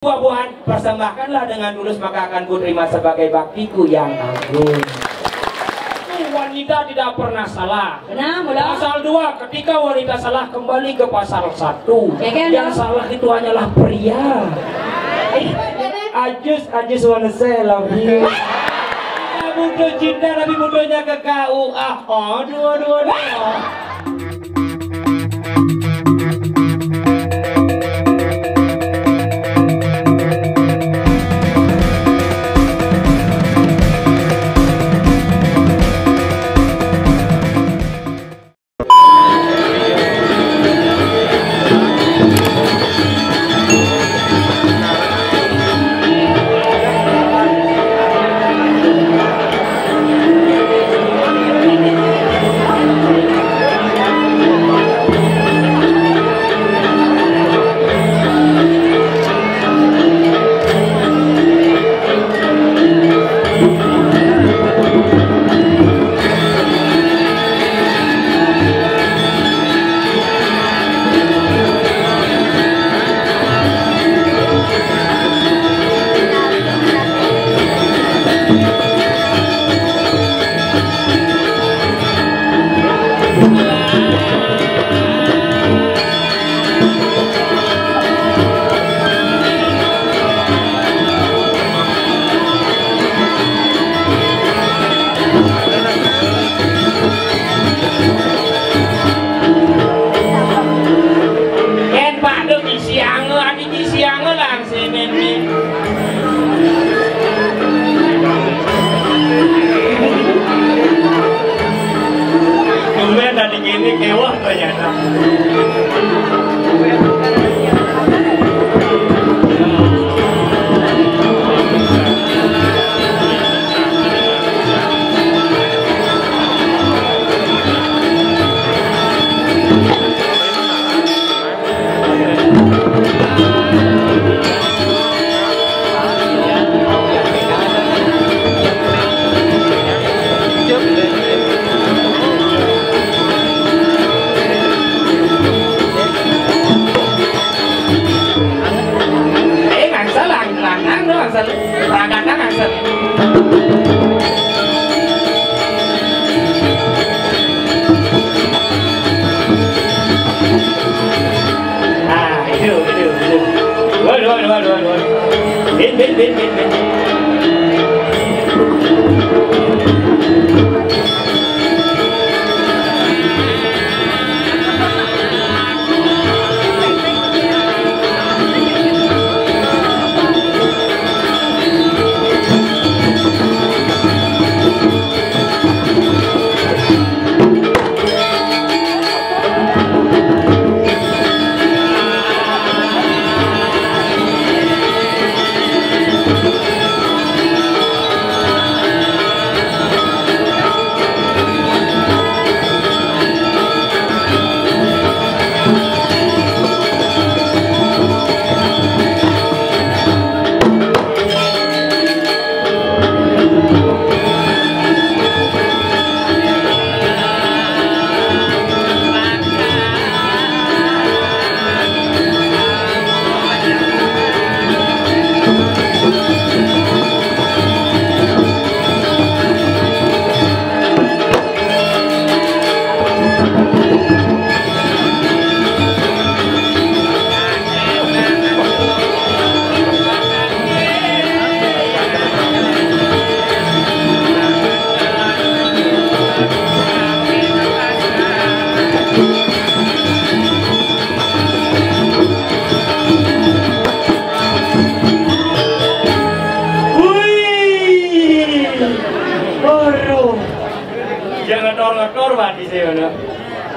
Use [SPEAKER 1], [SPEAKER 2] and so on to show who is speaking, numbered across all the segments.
[SPEAKER 1] Buah-buahan persembahkanlah dengan tulus, maka akan kuterima sebagai baktiku yang agung. Wanita tidak pernah salah. Pasal 2, ketika wanita salah kembali ke pasal 1. Yang salah itu hanyalah pria. I just wanna say I love you. Butuh cinta tapi butuhnya ke KUA. Oh, dua.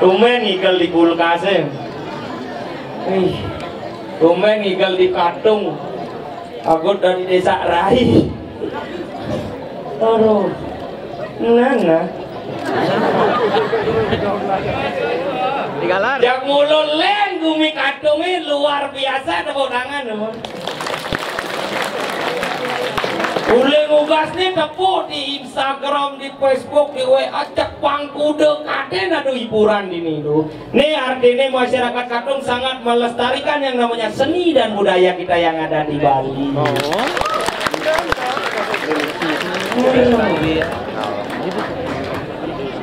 [SPEAKER 1] Tumen ngigel di kulkasnya, tumen ngigel di katung. Aku dari desa Rai. Aduh, nana.
[SPEAKER 2] Digalar.
[SPEAKER 1] Jak mulun leng gumi katungnya luar biasa tepuk tangan. Uleng ugas nih tepuk di Instagram, di Facebook, di WA, cek pangkude kaden ada hiburan ini tuh. Nih artinya masyarakat Katung sangat melestarikan yang namanya seni dan budaya kita yang ada di Bali.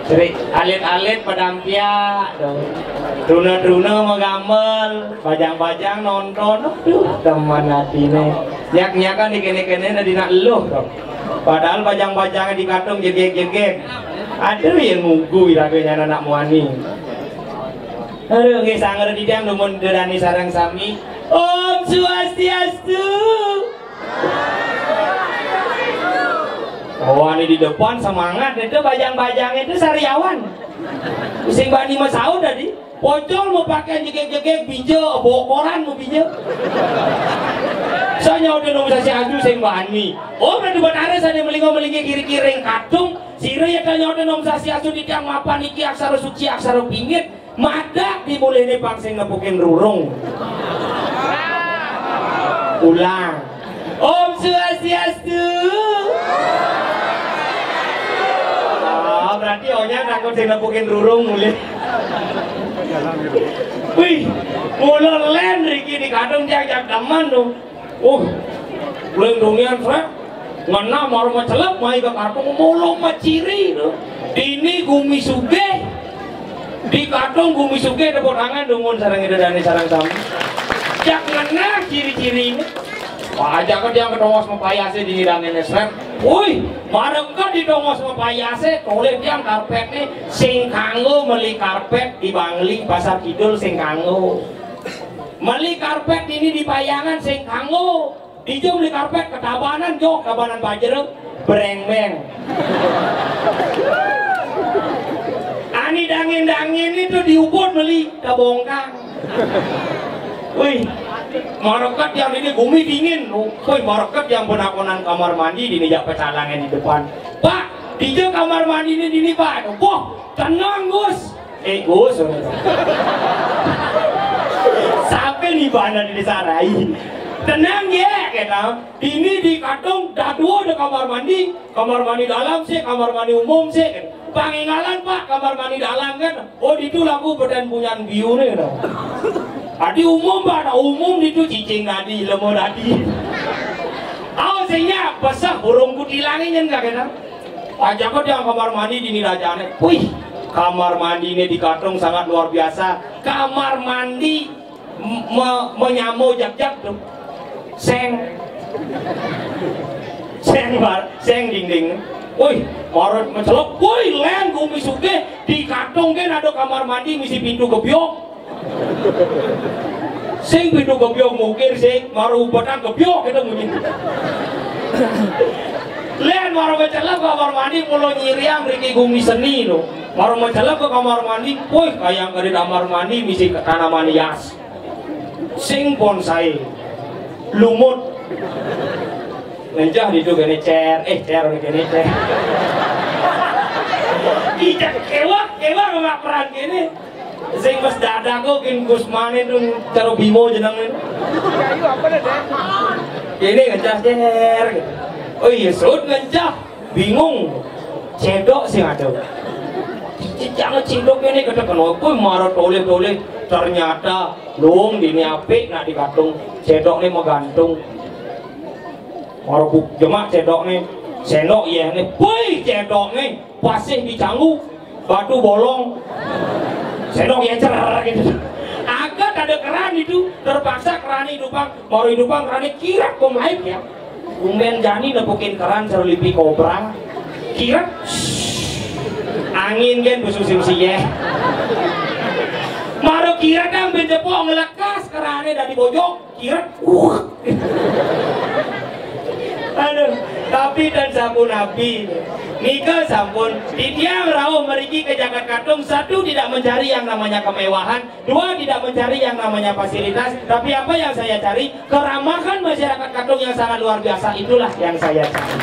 [SPEAKER 1] Jadi alit-alit pedampia, druna-druna menggamel, bajang-bajang nonton, teman hati nih. Nyak-nyakan dikene-kene na dina eluh dong. Padahal bajang-bajangnya di Katung jegek-jegek. Aduh yang ngunggu iraganya anak muani. Aduh nggih sanger di diam numun derani sareng sami. Om Swastiastu. Oh ini di depan semangat itu bajang-bajang itu sariawan. Sing bani masaud tadi. Pocol mau pakai jegek-jegek bijo, bawa koran mau bijo. Saya udah nomor saya adu sing bani. Oh berarti benar saya melingo-melingi kiri-kiri Katung. Sira ya tanya udah nomor saya adu di tiang mapan iki aksara suci aksara pingit. Madak dimulai nih pak sing ngepukin rurung. Ulang. Om Swastiastu. Berarti ohnya takut sing ngepukin rurung mulai. Wih, mulai len Riki di Katung jak teman tuh. Belum dunia frek ngena mau macelap mai ke Katung mulung maciri tuh. Ini gumi suge di Katung gumi suge dapur tangan dungun sarang ida dan sarang sami. Jak ngena ciri-ciri ini. Wajah kan dia ketongos mempayase di hidangin esrem. Wih, bareng kan ditongos mempayase, toleh dia karpet nih sing kanggo meli karpet di Bangli Pasar Kidul sing kanggo. Meli karpet ini di Payangan sing kanggo. Dijo meli karpet ketabanan jo, kabanan Bajeruk breng-breng. Ani dangin-dangin itu diubur meli kabongkang. Wih, marokat yang ini bumi dingin, woi marokat yang penakonan kamar mandi di nijak pecalangan di depan. Pak, dijo kamar mandi ini Pak. Wah, tenang Gus. Gus. Sampai nih bana di disarai. Tenang ya, kita. Ini di Katung dah dua ada kamar mandi dalam sih, kamar mandi umum sih. Pangingalan Pak, kamar mandi dalam kan. Oh, itu lagu badan punya biu nih. Adi umum Pak, ada umum itu cicing tadi, lemur tadi. Awas sehingga basah burung kutilangin enggak kena. Aja kok dia kamar mandi di Nirajane. Wih, kamar mandi ini di Katung sangat luar biasa. Kamar mandi menyamu jak-jak tuh. Seng ding-ding. Wih, marut mencelok. Wih, len gumi suge di Katung kan ada kamar mandi misi pintu gebyok. Sing pintu gebyok mungkir sing maru batang gebyok kita mungkin. Len maru mencelok kamar mandi mulo nyiriang Riki gumi seni lo. Maru mencelok ke kamar mandi. Wih, kayak ke kamar mandi misi tanaman hias. Sing bonsai. Lumut Nenjah di juga nih cer gini cer ijak kewa nggak peran gini sing mas dadaku kin kusmanin dong caro bimo jenang ini ngecah cer oh iya sud ngecah bingung cedok sih ada jangan cedok ini kedekan aku marah toleh ternyata dong dini apik nak di Katung cedok nih mau gantung marah jemak cedok nih sendok iya nih woi cedok nih pasih dicanggu batu bolong sendok ya cer gitu agak ada keran itu terpaksa keran hidupang mau hidupang keran kira kok naik ya umben jani nepukin keran serulipi kobra kira angin kan bususim siye maru kira kan benjepok ngelekas kerannya dari bojok kira aduh tapi dan sampun nabi Nika sampun di tiang rauh meriki ke Jakarta Katung. Satu, tidak mencari yang namanya kemewahan. Dua, tidak mencari yang namanya fasilitas. Tapi apa yang saya cari? Keramahan masyarakat Katung yang sangat luar biasa. Itulah yang saya cari.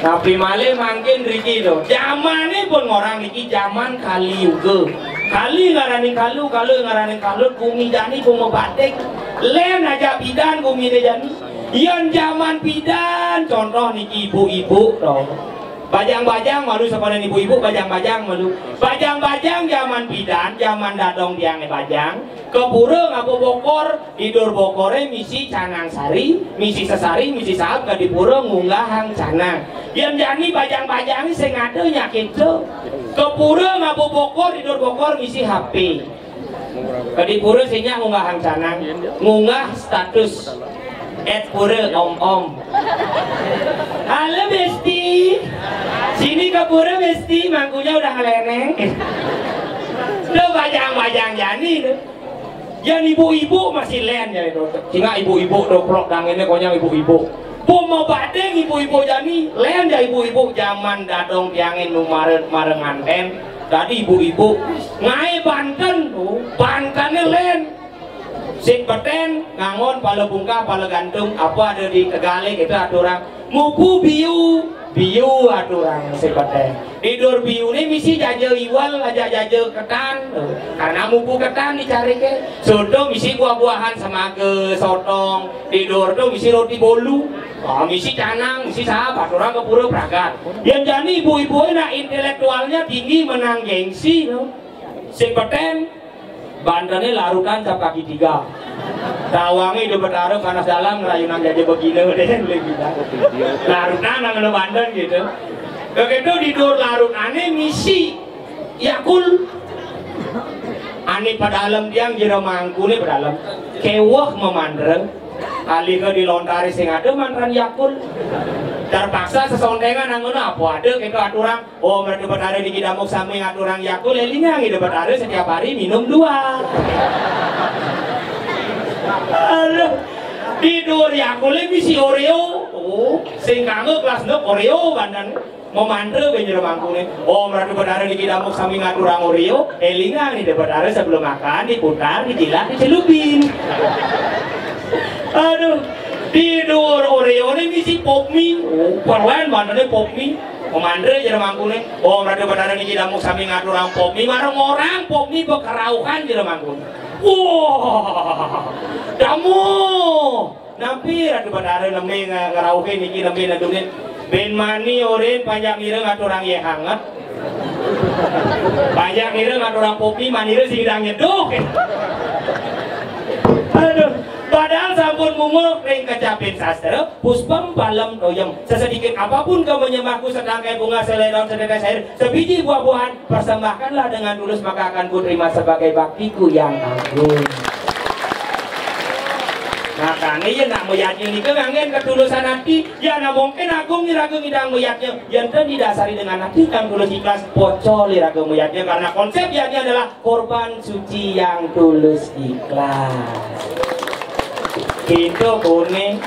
[SPEAKER 1] Tapi malih mangkin riki do. Zaman ini pun orang riki zaman kali juga. Kali ngarani kalu ngarani kalut, bumi jani bumi batik. Len aja bidan bumi jani. Yang zaman pidan contoh niki ibu-ibu dong. Bajang-bajang malu sepanjang ibu-ibu bajang-bajang malu. Bajang-bajang zaman pidan, zaman dadong tiangnya bajang. Kepura ngapu bokor, tidur bokore misi canang sari, misi sesari, misi sahab ke dipura ngunggahang canang. Yang jani bajang-bajang sing ada nyakin tuh. Kepura ngapu bokor, tidur bokor misi HP. Ke dipura singnya ngunggahang canang, ngunggah status. Pura om-om. Halo Besti. Sini ke pura Besti, mangkunya udah ngeleneng. Tuh bajang-bajang jani tuh. Yang ibu-ibu masih len ya itu. Singa ibu-ibu doplok dangennya konyang ibu-ibu. Mau badeng ibu-ibu jani, len ya ibu-ibu zaman dadong tiangin nu mareng nganten. Tadi ibu-ibu ngai Banten tuh, Bantennya len. Sik beten ngangon pala bungkah pala gantung apa ada di Tegaleg itu aturan mupu biu aturan sik beten tidur biu ini misi jaje iwal aja jaje ketan karena mupu ketan dicari ke soto misi buah-buahan semaga sotong tidur tuh misi roti bolu misi canang misi sahab aturan ke pura pragat yang jadi ibu-ibu nak intelektualnya tinggi menang gengsi no. Sik beten Bantennya larutan cap kaki 3 tawangnya hidup bertaruh panas dalam ngerayunan jaja begini deh boleh bilang larutan nanggung Banten gitu begitu tidur larutannya misi Yakul ani pada alam tiang jero mangku nih pada alam kewah memandreng kali ke dilontari sing ada mantan Yakul terpaksa sesondengan nanggung apa ada gitu aturan oh mereka berada di kidamuk samping aturan Yakul elinya hidup berada setiap hari minum 2 aduh tidur Yakul misi Oreo oh sing kanggo kelas 6 Oreo bandan mau mantre benjero mangkune oh mereka berada di kidamuk samping aturan Oreo elinya hidup berada sebelum makan diputar dijilat dicelupin aduh tidur Oreo ini misi pop mie perlahan bandanya pop mie komandre jadi mangkune oh mereka berada di kidamuk sambil ngatur orang pop mie marang orang pop mie bekeraukan jadi mangkune wah damu nampir ada berada lemih ngeraukin iki lemih nadungin ben mani orin panjang ngira ngatur orang ye hangat panjang ngira ngatur orang pop mie manira sidang nyeduh aduh padahal sampun mungul ring kecapin sastra puspam balam doyem sesedikit apapun kau menyembahku setangkai bunga seleron setetes air sebiji buah-buahan persembahkanlah dengan tulus maka akan ku terima sebagai baktiku yang agung makanya ya nak muyatnya ini kegangen ketulusan hati ya nak mungkin agung iragung idang muyatnya yang didasari dengan hati kan tulus ikhlas pocol iragung muyatnya karena konsep yatnya adalah korban suci yang tulus ikhlas itu kuning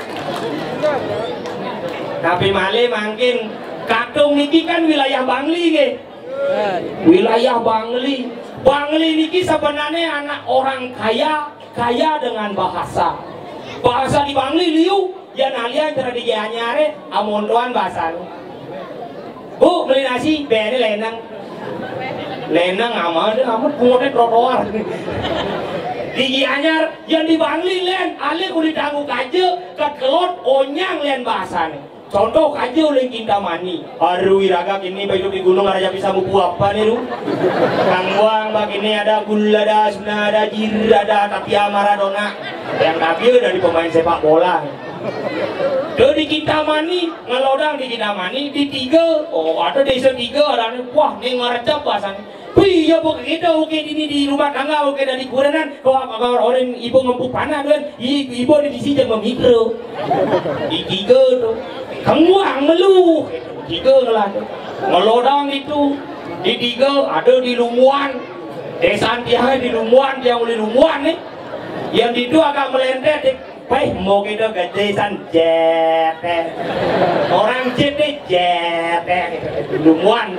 [SPEAKER 1] tapi malih mungkin kadung niki kan wilayah Bangli nggih wilayah Bangli niki sebenarnya anak orang kaya dengan bahasa di Bangli liu ya nalian cara dianyare amondoan bahasa bu beli nasi bene lenang amat pungutnya trotoar di anyar yang di Bangli len alih kulit tangguh kaje kekelot onyang len bahasane contoh kaje oleh Kintamani aduh iraga kini hidup di gunung ada bisa buku apa nih lu kangwang begini ada gula ada suna ada jir ada Tapia Maradona yang tapi dari pemain sepak bola tuh di Kintamani ngelodang di Kintamani di 3 oh ada desa 3 ada wah nih ngerecap bahasanya wih ya pokok kita oke di rumah tangga oke dari kurenan kalau orang ibu ngempuk panah kan ibu di sini jangan mikro di 3 tuh kamu melu 3 lah ngelodang itu di 3 ada di Lumuan desa Tiaga di Lumuan yang di Lumuan nih yang di 2 agak melentet mau kita ke desa jet orang jet jet Lumuan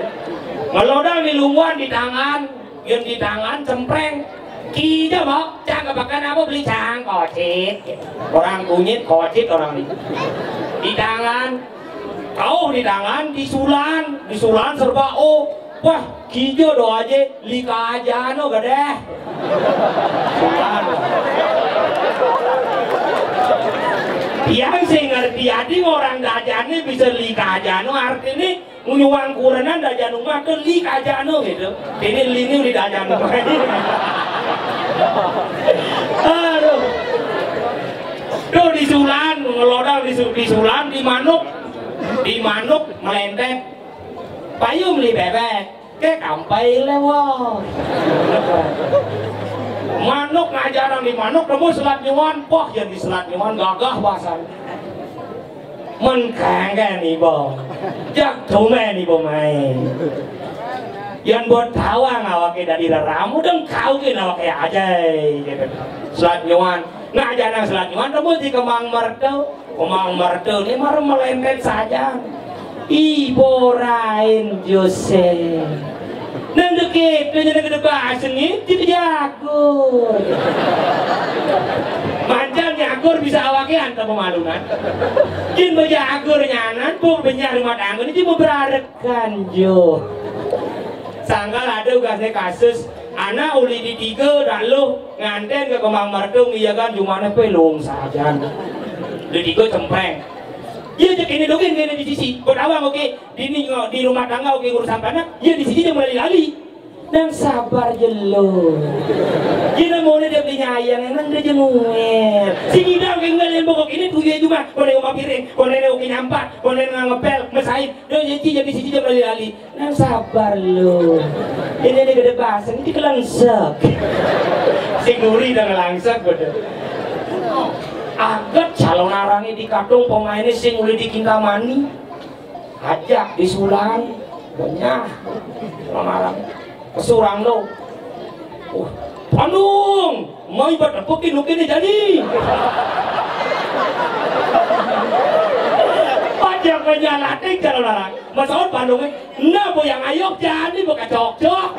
[SPEAKER 1] ngelodang di Lumuan di tangan yang di tangan cempreng Kija mau cang kebakan apa beli cang kocit orang kunyit kocit orang ini di tangan kau di tangan di sulan serba oh wah kijo do aja lika aja no gede sulan Yang saya ngerti adi orang dajane bisa li kajano artinya ngunyuang kurenan dajano mah ke li kajano gitu. Ini li ini li dajano. Aduh. Tuh disulan ngelodal disulan di manuk melentek. Payung li bebek. Ke kampai lewat. Manuk ngajaran di manuk nemu selat nyuan poh yang di selat nyuan gagah bahasan menkangga nih bong jak tume nih main yang buat tawang awake dari ramu dan kau ke awake aja gitu selat nyuan ngajaran selat nyuan nemu di kemang mertu ini marah melentet saja ibu rain Jose nang deket, nang deket bahasa ni, tidak jagur. Manjang jagur bisa awaknya antar pemalunan. Jin berjagur nyanan, pun benyar rumah tangga ni cuma berarekan jo. Sanggal ada ugasnya kasus anak uli di 3 dan lo nganten ke kemang mertu ngiyakan cuma pelong saja. Di 3 cempreng. Iya cek ini dongeng kene di sisi. Kau awang oke di rumah tangga oke urusan panak. Iya di sisi dia mulai lali. Nang sabar jelo. Jina mau dia beli nyayang nang dia jenuer. Si ngidam ke ngalen bokok ini tujuh cuma. Kau nengok piring, kau nengok nyampak, kau nengok ngepel, mesain. Dia jadi di sisi dia mulai lali. Nang sabar lo. Ini gede bahasa ini kelangsek. Si nguri dan ngelangsek betul. Agak calon arangnya di kadung pemainnya sing mulai dikintamani ajak disulang banyak orang kesurang lo Bandung mau ibadah pukin ini jadi pajak penyalatik calon arang masalah Bandungnya nah bu yang ayok jadi bukan cok-cok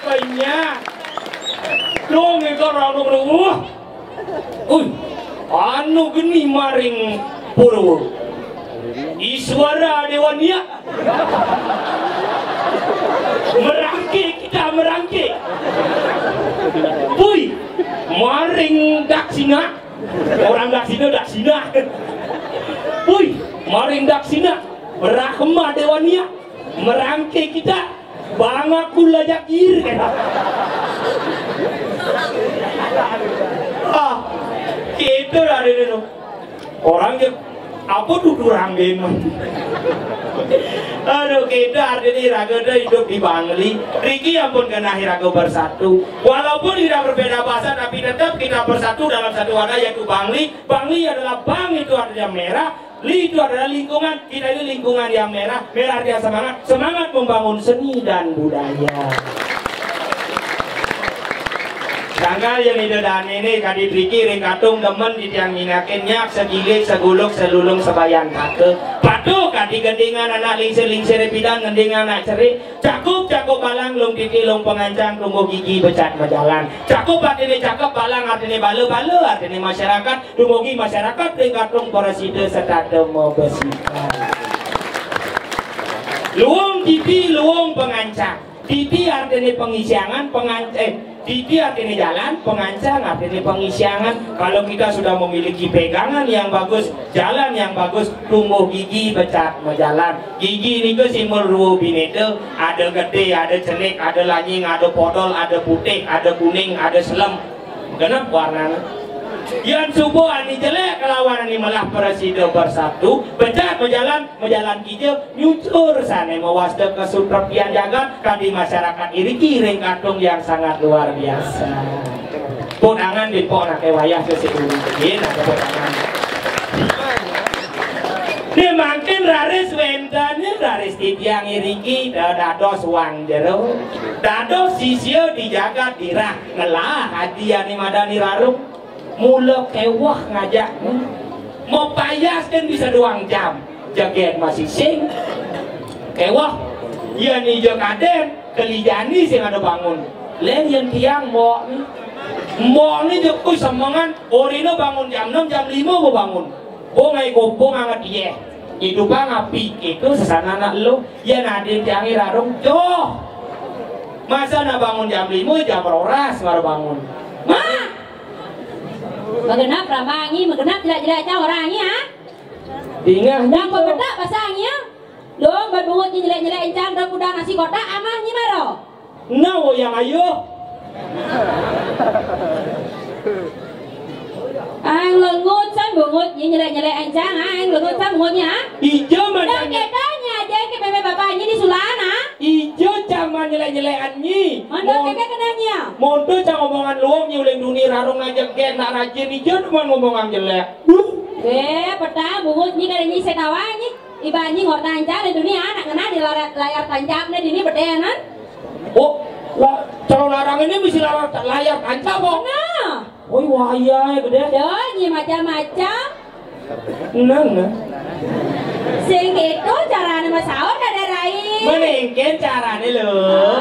[SPEAKER 1] banyak dong itu orang anu geni maring purwo Iswara Dewania merangke puy maring daksina orang daksina puy maring daksina Rahma Dewania merangke kita bang aku lajak ir gitu lah itu orang yang apa duduk ranggen aduh kita artinya raga hidup di Bangli Riki ampun kena raga bersatu walaupun tidak berbeda bahasa tapi tetap kita bersatu dalam satu wadah yaitu Bangli adalah bang itu artinya merah Li itu adalah lingkungan, kita ini lingkungan yang merah dia semangat membangun seni dan budaya. Tanggal yang itu dan ini kadit Riki ringkatung demen di tiang minakin nyak segilik seguluk selulung sebayan kake patuh kadi gendingan anak lingsir repidan gendingan anak ceri cakup balang lung titi lung pengancang tunggu gigi becat majalan cakup artinya cakep balang artinya bale artinya masyarakat tunggu masyarakat ringkatung poroside serta temu besikan luung titi luung pengancang titi artinya pengisiangan Titi artinya jalan, pengancang artinya pengisiangan. Kalau kita sudah memiliki pegangan yang bagus, jalan yang bagus, tumbuh gigi becat jalan. Gigi ini ke simbol ruh binete, ada gede, ada celik, ada lanying, ada podol, ada putih, ada kuning, ada selem. Kenapa warnanya? Yang subuh ani jelek kelawan ani malah presiden bersatu becat menjalan kijau nyucur sana mewasda kesutrapian jagat kadi masyarakat iri kiring katung yang sangat luar biasa punangan di pok nak wayah keseluruh begini ada punangan dia makin raris wentanya raris titiang iriki dados wang jero dados sisio dijaga dirah ngelah hadiah ni madani rarum mula kewah ngajak mau payas kan bisa 2 jam jaget masih sing kewah ya nih jakaden kelijani sing ada bangun lain yang tiang mau ni jekuy semangan orino bangun jam 6 jam 5 mau bangun ngai kopong angat ye itu bang api itu sesana anak lo ya nadin tiangi rarung joh Masa na bangun jam 5 jam roras baru bangun.
[SPEAKER 2] Mah. Magenap ramangi, magenap jelek-jelek cah orangnya ha.
[SPEAKER 1] Tingah
[SPEAKER 2] Dang bebedak pasangnya. Dong berbungut jelek-jelek encang dan kuda nasi kotak amahnya maro.
[SPEAKER 1] Nah, yang ayo.
[SPEAKER 2] Ang lengut san bungut jelek-jelek encang, ang lengut san bungutnya.
[SPEAKER 1] Ijo
[SPEAKER 2] Dan
[SPEAKER 1] macam
[SPEAKER 2] ketanya aja ke bebe bapaknya di Sulana.
[SPEAKER 1] ijo caman nyelek-nyelekan nyi.
[SPEAKER 2] Mana keke kenanya?
[SPEAKER 1] Monto cang ngomongan luang nyuling dunia rarung aja gen nak rajin ijo cuma ngomongan jelek.
[SPEAKER 2] Petang bungutnya kadanya sekawanya. Ibanyi ngor tancap di dunia anak kena di layar tancapnya di ini berdenan.
[SPEAKER 1] Oh, calon larang ini mesti layar tancap kok.
[SPEAKER 2] Nah.
[SPEAKER 1] Woi wahaya gede.
[SPEAKER 2] Doi macam-macam.
[SPEAKER 1] Nah.
[SPEAKER 2] Sing itu caranya masalah ada Rai.
[SPEAKER 1] Menengken carane lho.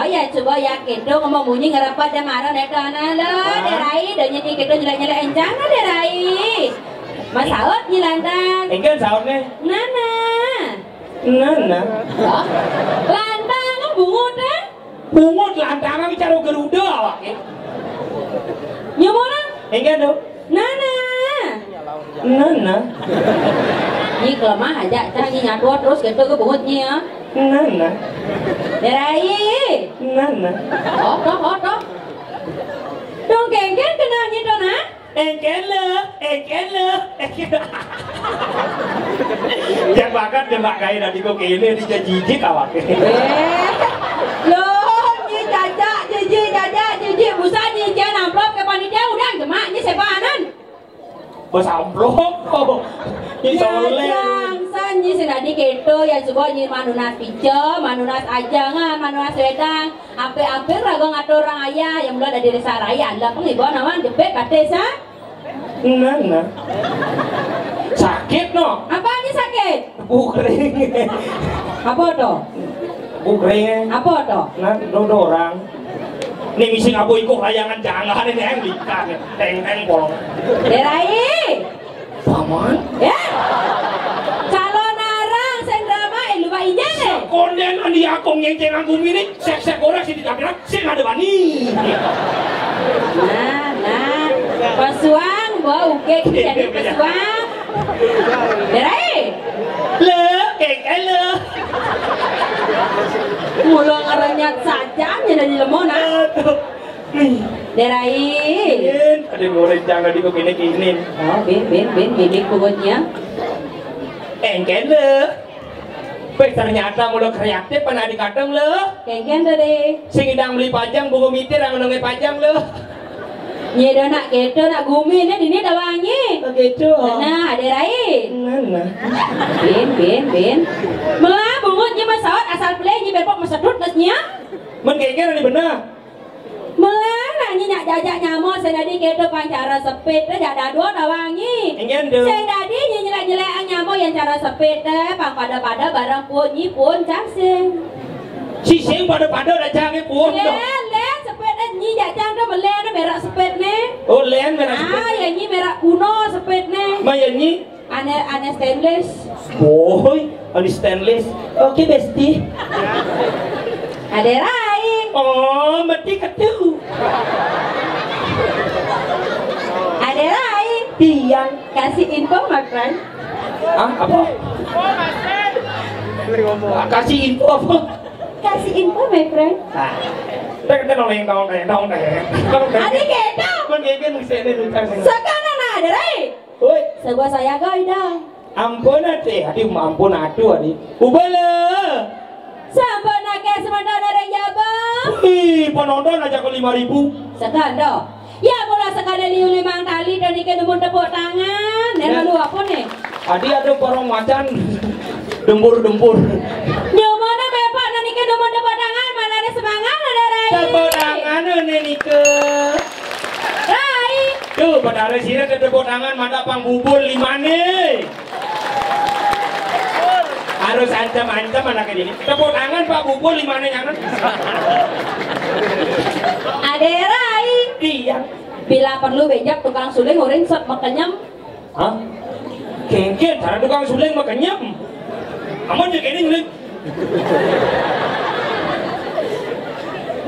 [SPEAKER 2] Oh ya coba ya gitu ngomong bunyi ngerapat dan marah nek ana lo Rai dan nyetik gitu jelek-jelek encang ada Rai. Masalah nyilantang.
[SPEAKER 1] Engken saurne.
[SPEAKER 2] Nana.
[SPEAKER 1] Nana.
[SPEAKER 2] Lantang kan bungut kan?
[SPEAKER 1] Bungut lantangan bicara Garuda awake.
[SPEAKER 2] Nyomona?
[SPEAKER 1] Engken do.
[SPEAKER 2] Nana.
[SPEAKER 1] Nana.
[SPEAKER 2] Nyi kelemah aja, cara nyi nyatu terus gitu ke bungutnya.
[SPEAKER 1] Nana.
[SPEAKER 2] Derai.
[SPEAKER 1] Nana.
[SPEAKER 2] Otoh. Dong kengken kena nyi dona.
[SPEAKER 1] Engken le. Yang bakat jembak kaya nanti kok kene dijajijik awake.
[SPEAKER 2] Loh, nyi jajak, busa nyi jangan amplop ke panitia udah jemak nyi sepanan.
[SPEAKER 1] Bos amplop kok. Ini soleh.
[SPEAKER 2] San nyi sedadi keto ya coba nyi manunas pijo, manunas ajangan, manunas wedang, ampe-ampe rago ngatur orang ayah yang mulai dari desa raya, lah pengibawan awan jebet kate sa.
[SPEAKER 1] Nana. Sakit no.
[SPEAKER 2] Apa nyi sakit?
[SPEAKER 1] Bukring.
[SPEAKER 2] Apa to?
[SPEAKER 1] Bukring.
[SPEAKER 2] Apa to?
[SPEAKER 1] Nah, dorang. Nih misi ngabu ikut layangan jangan ini yang likat. Teng bolong.
[SPEAKER 2] Derai.
[SPEAKER 1] Paman.
[SPEAKER 2] Ya. Calon arang sendrama lupa inya deh.
[SPEAKER 1] Konden andi akong yang cengang bumi ini sek orang sih ditapiran sih ada bani.
[SPEAKER 2] Nah. Pasuang bawa uke jadi pasuang. Derai.
[SPEAKER 1] Le.
[SPEAKER 2] Mula ngerenyat saja jadi lemona. Derai.
[SPEAKER 1] Ada goreng jangan di kini.
[SPEAKER 2] Oh, bin bidik pokoknya.
[SPEAKER 1] Engken le. Baik ternyata mulai kreatif pernah dikateng le.
[SPEAKER 2] Kengken dari.
[SPEAKER 1] Sing idang beli pajang buku mitir yang nongeng pajang le.
[SPEAKER 2] Nyedo nak keto nak gumi ni dini dawangi.
[SPEAKER 1] Begitu.
[SPEAKER 2] Nah, Derai.
[SPEAKER 1] Nana.
[SPEAKER 2] Bin. Melah bungutnya masawat asal play nyi berpok masadut nasnya.
[SPEAKER 1] Men kengken ini benar.
[SPEAKER 2] Melah nanya nyak jajak nyamo sedadi keto pancara sepit dah ada dua dawangi.
[SPEAKER 1] Engken do.
[SPEAKER 2] Sedadi nyi nyelek nyamo yang cara sepit deh pang pada barang pun nyi pun caksing.
[SPEAKER 1] Si sing pada udah jangan pun.
[SPEAKER 2] Le sepit nyi jajang dah melen merah sepit nih.
[SPEAKER 1] Oh len merah.
[SPEAKER 2] Ya nyi merah kuno sepit nih.
[SPEAKER 1] Maya nyi.
[SPEAKER 2] Ane stainless.
[SPEAKER 1] Boy, ini stainless. Oke besti.
[SPEAKER 2] Ada Rai.
[SPEAKER 1] Oh, mati ketu.
[SPEAKER 2] Ada Rai.
[SPEAKER 1] Tiang.
[SPEAKER 2] Kasih info my friend.
[SPEAKER 1] Apa? Kasih info apa?
[SPEAKER 2] Kasih info my friend.
[SPEAKER 1] Kita noleng.
[SPEAKER 2] Adik kita.
[SPEAKER 1] Kan kayaknya nusene lutar.
[SPEAKER 2] Sekarang ada Rai.
[SPEAKER 1] Oi,
[SPEAKER 2] Sebuah saya goy dong.
[SPEAKER 1] ampun ate, ampun aduh adi. Ubala.
[SPEAKER 2] Sampai nakes sementara dari Jabang.
[SPEAKER 1] Ih, penonton aja ke 5.000.
[SPEAKER 2] Sekarang dong. Ya bola sekali limang kali dan ikan nemu tepuk tangan. Dan lalu apa nih?
[SPEAKER 1] Adi ada porong macan dempur.
[SPEAKER 2] Nyomona bepak dan ikan nemu tepuk tangan. Mana ada semangat ada Rai.
[SPEAKER 1] Tepuk tangan Nenike.
[SPEAKER 2] Rai.
[SPEAKER 1] Tuh, pada hari sini ada tepuk tangan mana pang bubur 5 nih. Harus ancam anak ini. Tepuk tangan Pak bubur 5 nih jangan.
[SPEAKER 2] Ada Rai.
[SPEAKER 1] Iya.
[SPEAKER 2] Bila perlu bejak tukang suling orang set makanyam.
[SPEAKER 1] Hah? Kengken cara tukang suling makanyam. Aman ya kini suling.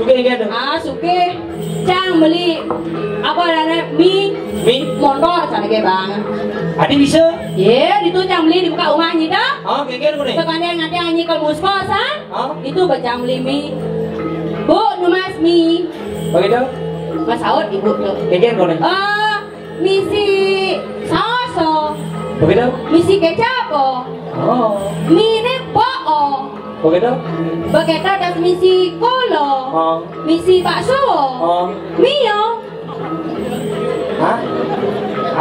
[SPEAKER 1] Suke gitu.
[SPEAKER 2] Suke. Cang beli apa namanya mie motor sana kayak bang.
[SPEAKER 1] Adi bisa?
[SPEAKER 2] Iya, itu cang beli di muka rumahnya dah.
[SPEAKER 1] Oh, kayak gitu nih.
[SPEAKER 2] Sekarang nanti anyi ke muskosan.
[SPEAKER 1] Oh.
[SPEAKER 2] Itu bacang beli mie. Bu, numas mie.
[SPEAKER 1] Begitu?
[SPEAKER 2] Mas Saud ibu tuh.
[SPEAKER 1] Kayak gitu nih.
[SPEAKER 2] Misi saus.
[SPEAKER 1] Begitu?
[SPEAKER 2] Misi kecap.
[SPEAKER 1] Oh.
[SPEAKER 2] Mie ini po.
[SPEAKER 1] Begitu?
[SPEAKER 2] Begitu ada misi kolo.
[SPEAKER 1] Oh.
[SPEAKER 2] Misi bakso.
[SPEAKER 1] Oh.
[SPEAKER 2] Mio.
[SPEAKER 1] Hah?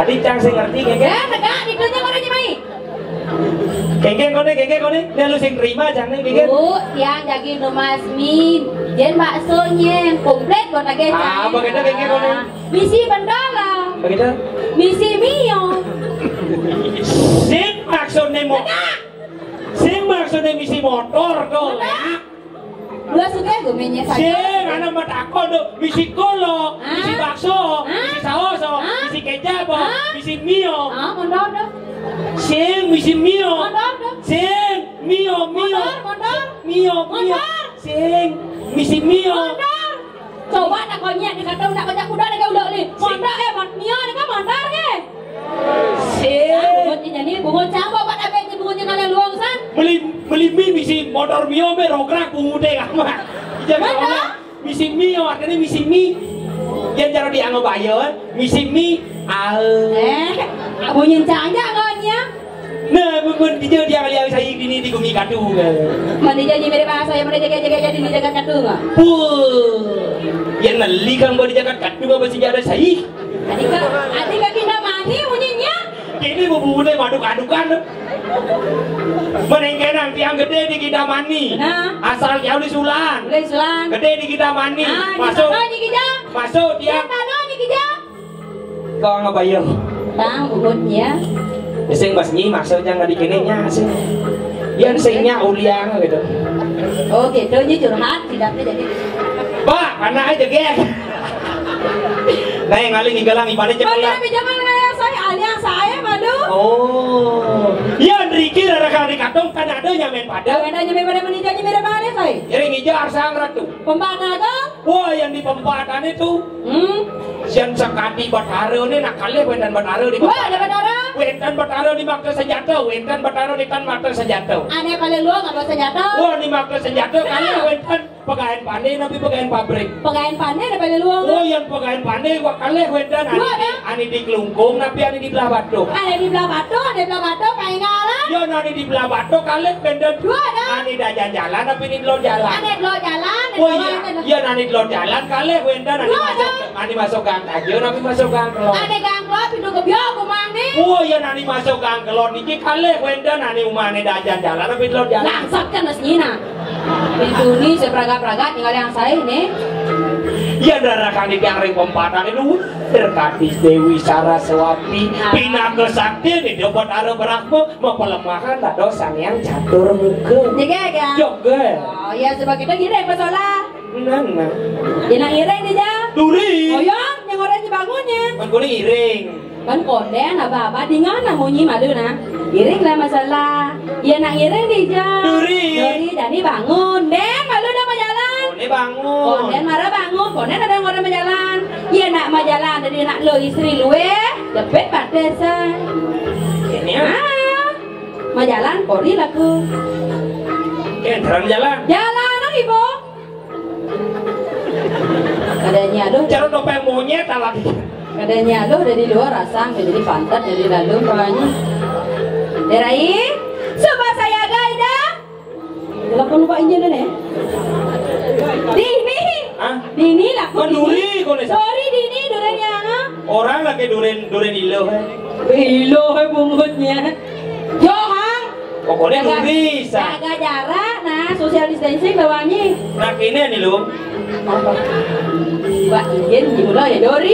[SPEAKER 1] Adik cang sing ngerti kayak
[SPEAKER 2] Ya, negak dikerja kau aja mai.
[SPEAKER 1] Kayak kone. Dia lu sing terima cang nih kayak.
[SPEAKER 2] Bu, yang jagi numas mie. Jen baksonya komplit buat lagi cang.
[SPEAKER 1] Begitu kayak kone.
[SPEAKER 2] Misi bandara.
[SPEAKER 1] Begitu?
[SPEAKER 2] Misi mio.
[SPEAKER 1] Sing maksudnya misi motor kok.
[SPEAKER 2] Dua suka gue mainnya saja.
[SPEAKER 1] Sing anak mata aku do misi kolo, misi bakso, misi saus, misi kecap, misi mio.
[SPEAKER 2] Mondor dong.
[SPEAKER 1] Sing misi mio.
[SPEAKER 2] Mondor dong.
[SPEAKER 1] Sing mio.
[SPEAKER 2] Mondor.
[SPEAKER 1] Mio. Sing misi mio.
[SPEAKER 2] Mondor. Coba nak konyet dikata nak konyet kuda nak udah ni. Mondor mio ni kan mondor ke?
[SPEAKER 1] Sing.
[SPEAKER 2] Ini bungo campur buat apa ini bungonya kalian luang san?
[SPEAKER 1] Beli mie misi motor mio be rograk bungude amat. Jangan misi mio artinya misi mie. Yang cara dianggap bayar misi mie al.
[SPEAKER 2] Bunyi cangja konyet.
[SPEAKER 1] Nah, bukan dia kali yang saya ini di gumi kadu.
[SPEAKER 2] Mandi jadi mirip bahasa yang mereka jaga jadi menjaga kadu nggak?
[SPEAKER 1] Yang nali kan boleh jaga kadu apa sih ada saya?
[SPEAKER 2] Adik kita mani bunyinya.
[SPEAKER 1] Ini bubune aduk-adukan. Menengke nang tiang gede di kita mani. Asal jauh di sulan. Gede di kita mani. Masuk tiang. Kau nggak bayar?
[SPEAKER 2] Bang, ubunnya.
[SPEAKER 1] Sing basnyi maksudnya nggak dikenenya sih. Yang singnya uliang gitu.
[SPEAKER 2] Oh gitu, ini curhat tidak jadi.
[SPEAKER 1] Pak, anak aja geng. Nah yang ngaling igalang ibadah cepat lah.
[SPEAKER 2] Jangan saya alias saya madu.
[SPEAKER 1] Oh, ya Riki rara di katong kan ada yang main pada.
[SPEAKER 2] Ada yang main pada menijanya mirip mana saya?
[SPEAKER 1] Yang ngejar sang ratu.
[SPEAKER 2] Pempatan kan?
[SPEAKER 1] Wah yang di pempatan itu. Sian sekati bataro ni nak kalih wendan bataro di.
[SPEAKER 2] Wah ada bataro.
[SPEAKER 1] Wendan bataro di makta senjata. Wendan bataro di kan makta senjata.
[SPEAKER 2] Aneh paling luang apa senjata?
[SPEAKER 1] Wah di makta senjata kalih wendan pegawai pandai tapi pegawai pabrik.
[SPEAKER 2] Pegawai pandai ada paling luang.
[SPEAKER 1] Oh yang pegawai pandai wah kalih wendan ani di kelungkung tapi ani di belah batu.
[SPEAKER 2] Ada di belah batu pengalan.
[SPEAKER 1] Ya ani di belah batu kalih wendan. Ani dah jalan tapi di lo jalan.
[SPEAKER 2] Ada di lo jalan.
[SPEAKER 1] Oh iya ani di lo jalan kalih wendan ani masuk gang aja nanti masuk gang kelon.
[SPEAKER 2] Ada gang kelon pintu kebiok umane.
[SPEAKER 1] Oh iya nanti masuk gang kelon niki kalih wendan ani umane dah jalan tapi di lo jalan.
[SPEAKER 2] Langsap kan mesnyina. Pintu ini sepraga-praga tinggal yang saya ini.
[SPEAKER 1] Ya darah kan di yang ring pempatan itu terkadis Dewi Saraswati Pinaka Sakti di dapat arah berakmu memperlemahkan tak dosa yang catur muka.
[SPEAKER 2] Jaga.
[SPEAKER 1] Juga.
[SPEAKER 2] Oh ya sebab kita gini pasola.
[SPEAKER 1] Nana.
[SPEAKER 2] Yang iring dia.
[SPEAKER 1] Duri.
[SPEAKER 2] Oh ya, yang orang dibangunnya.
[SPEAKER 1] Kan kuning iring.
[SPEAKER 2] Kan konden apa di ngana munyi madu na. Iring lah masalah. Ya nak iring dia. Duri dan bangun. Den malu dah jalan.
[SPEAKER 1] Bangun.
[SPEAKER 2] Konden marah bangun. Konden ada orang berjalan. Ya nak jalan jadi nak lo istri lu depet patesan.
[SPEAKER 1] Ini ya.
[SPEAKER 2] Jalan kori laku.
[SPEAKER 1] Kan terang jalan.
[SPEAKER 2] Jalan ibu. Kadanya aduh.
[SPEAKER 1] Cara topeng monyet lagi.
[SPEAKER 2] Kadanya aduh dari luar rasang jadi pantat jadi dalam pokoknya. Derai, coba saya gaida. Telepon lupa injen deh. Dini. Dini lah.
[SPEAKER 1] Duri kau nesa.
[SPEAKER 2] Sorry Dini durennya.
[SPEAKER 1] Orang lagi duren ilo.
[SPEAKER 2] Ilo bungkutnya. Johan.
[SPEAKER 1] Pokoknya duri sa.
[SPEAKER 2] Jaga jarak, nah social distancing bawahnya.
[SPEAKER 1] Nah ini nih lu.
[SPEAKER 2] Mbak Ijen gimana ya Dori.